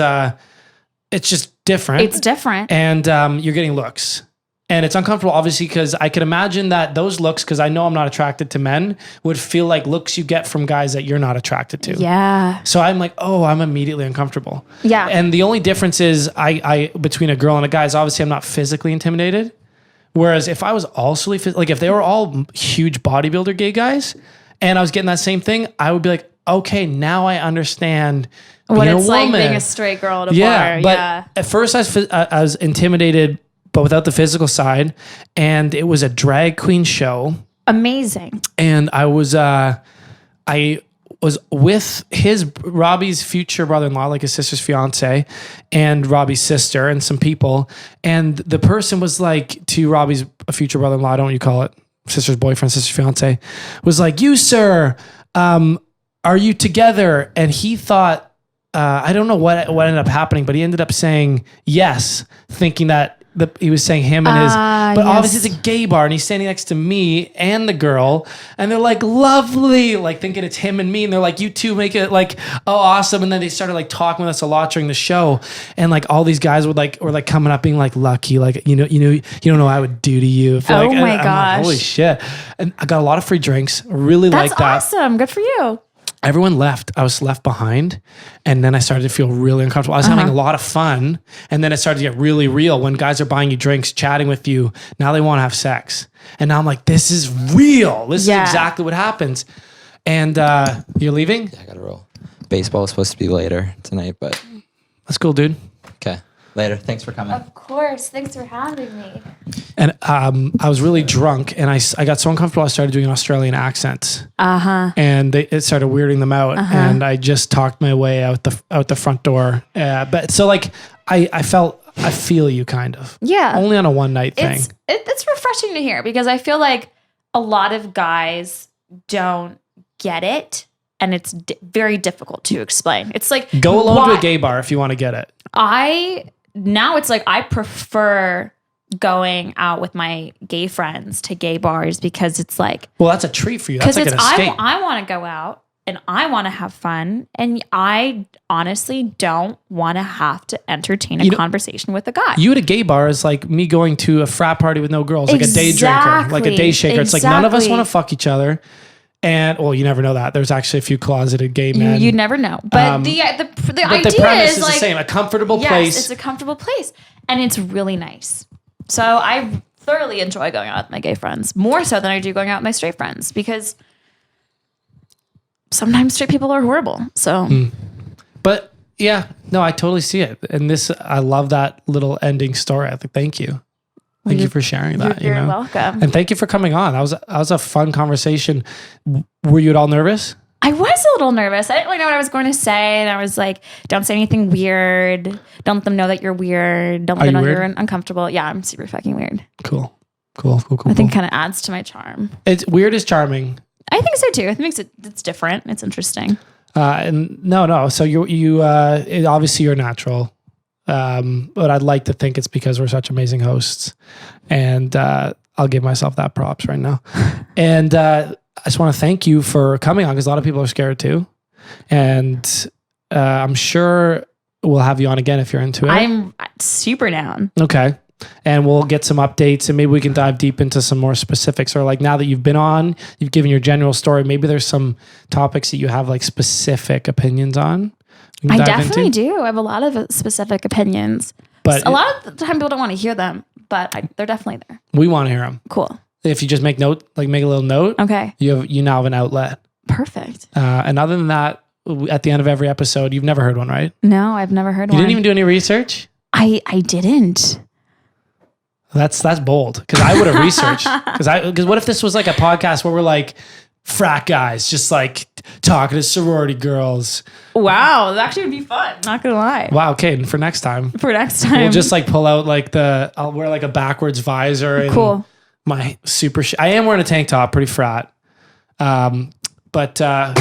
S2: it's just different.
S4: It's different.
S2: And you're getting looks, and it's uncomfortable, obviously, because I can imagine that those looks, because I know I'm not attracted to men, would feel like looks you get from guys that you're not attracted to.
S4: Yeah.
S2: So I'm like, I'm immediately uncomfortable.
S4: Yeah.
S2: And the only difference is I between a girl and a guy is obviously I'm not physically intimidated. Whereas if I was also like if they were all huge bodybuilder gay guys and I was getting that same thing, I would be like, okay, now I understand
S4: What
S2: being
S4: it's
S2: a woman.
S4: like being a straight girl at a
S2: Yeah,
S4: bar.
S2: but
S4: Yeah.
S2: at first I was intimidated, but without the physical side. And it was a drag queen show.
S4: Amazing.
S2: And I was with Robbie's future brother-in-law, like his sister's fiance, and Robbie's sister and some people. And the person was like to Robbie's future brother-in-law, don't you call it? Sister's boyfriend, sister's fiance, was like, you, sir, are you together? And he thought, I don't know what ended up happening, but he ended up saying yes, thinking that he was saying him and his, but
S4: yes.
S2: obviously it's a gay bar and he's standing next to me and the girl and they're like lovely, like thinking it's him and me. And they're like, you two make it like, oh, awesome. And then they started like talking with us a lot during the show. And like all these guys were like coming up being like lucky, like, you don't know what I would do to you. If,
S4: Oh
S2: like,
S4: my
S2: I'm like,
S4: gosh.
S2: holy shit. And I got a lot of free drinks. Really
S4: That's
S2: like that.
S4: awesome. Good for you.
S2: Everyone left. I was left behind. And then I started to feel really uncomfortable. I was having a lot of fun. And then it started to get really real when guys are buying you drinks, chatting with you. Now they want to have sex. And now I'm like, this is real. This is exactly what happens. And you're leaving?
S3: I gotta roll. Baseball is supposed to be later tonight, but
S2: That's cool, dude.
S3: okay. Later. Thanks for coming.
S4: Of course. Thanks for having me.
S2: And I was really drunk and I got so uncomfortable I started doing Australian accents. And it started weirding them out. And I just talked my way out the front door. But so like I feel you kind of.
S4: Yeah.
S2: Only on a one night thing.
S4: It's refreshing to hear because I feel like a lot of guys don't get it and it's very difficult to explain. It's like
S2: Go alone to a gay bar if you want to get it.
S4: Now it's like I prefer going out with my gay friends to gay bars because it's like,
S2: Well, that's a treat for you. That's like an escape.
S4: I want to go out and I want to have fun. And I honestly don't want to have to entertain a conversation with a guy.
S2: You at a gay bar is like me going to a frat party with no girls, like a day drinker, like a day shaker. It's like none of us want to fuck each other. And well, you never know that. There's actually a few closeted gay men.
S4: You never know. But the
S2: but
S4: idea
S2: the premise is
S4: like,
S2: the same. A comfortable
S4: yes,
S2: place.
S4: it's a comfortable place. And it's really nice. So I thoroughly enjoy going out with my gay friends, more so than I do going out with my straight friends because sometimes straight people are horrible. So
S2: But yeah, no, I totally see it. And I love that little ending story. I think, thank you. Thank you for sharing that.
S4: You're welcome.
S2: And thank you for coming on. That was a fun conversation. Were you at all nervous?
S4: I was a little nervous. I didn't really know what I was going to say. And I was like, don't say anything weird. Don't let them know that you're weird. Don't let them know you're uncomfortable. Yeah, I'm super fucking weird.
S2: Cool.
S4: I think it kind of adds to my charm.
S2: It's weird is charming.
S4: I think so too. I think it's different. It's interesting.
S2: And no. So obviously you're natural. But I'd like to think it's because we're such amazing hosts. And I'll give myself that props right now. And I just want to thank you for coming on because a lot of people are scared too. And I'm sure we'll have you on again if you're into it.
S4: I'm super down.
S2: Okay. And we'll get some updates and maybe we can dive deep into some more specifics, or like now that you've been on, you've given your general story, maybe there's some topics that you have like specific opinions on.
S4: I definitely do. I have a lot of specific opinions. But a lot of the time people don't want to hear them, but they're definitely there.
S2: We want to hear them.
S4: Cool.
S2: If you just make a little note.
S4: Okay.
S2: You now have an outlet.
S4: Perfect.
S2: And other than that, at the end of every episode, you've never heard one, right?
S4: No, I've never heard one.
S2: You didn't even do any research?
S4: I didn't.
S2: That's bold because I would have researched. Because what if this was like a podcast where we're like frat guys just like talking to sorority girls?
S4: Wow, that actually would be fun. Not gonna lie.
S2: Wow. Okay, and for next time, we'll just like pull out like I'll wear like a backwards visor and my super. I am wearing a tank top, pretty frat. But I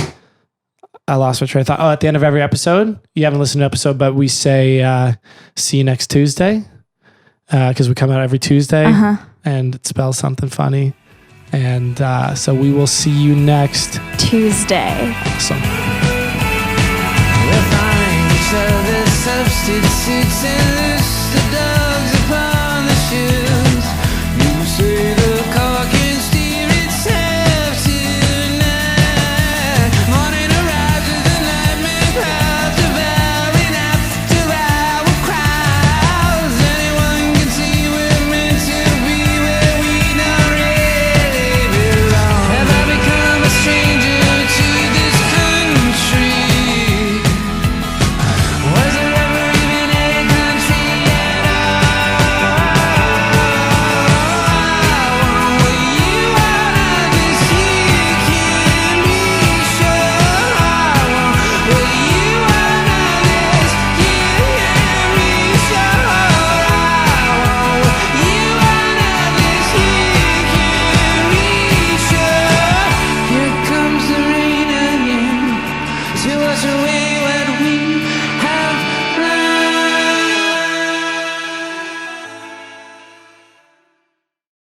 S2: lost my train of thought. Oh, at the end of every episode, you haven't listened to an episode, but we say see you next Tuesday. Because we come out every Tuesday and it spells something funny. And so we will see you next
S4: Tuesday.
S2: Awesome.
S1: We'll find each other substitutes and loose the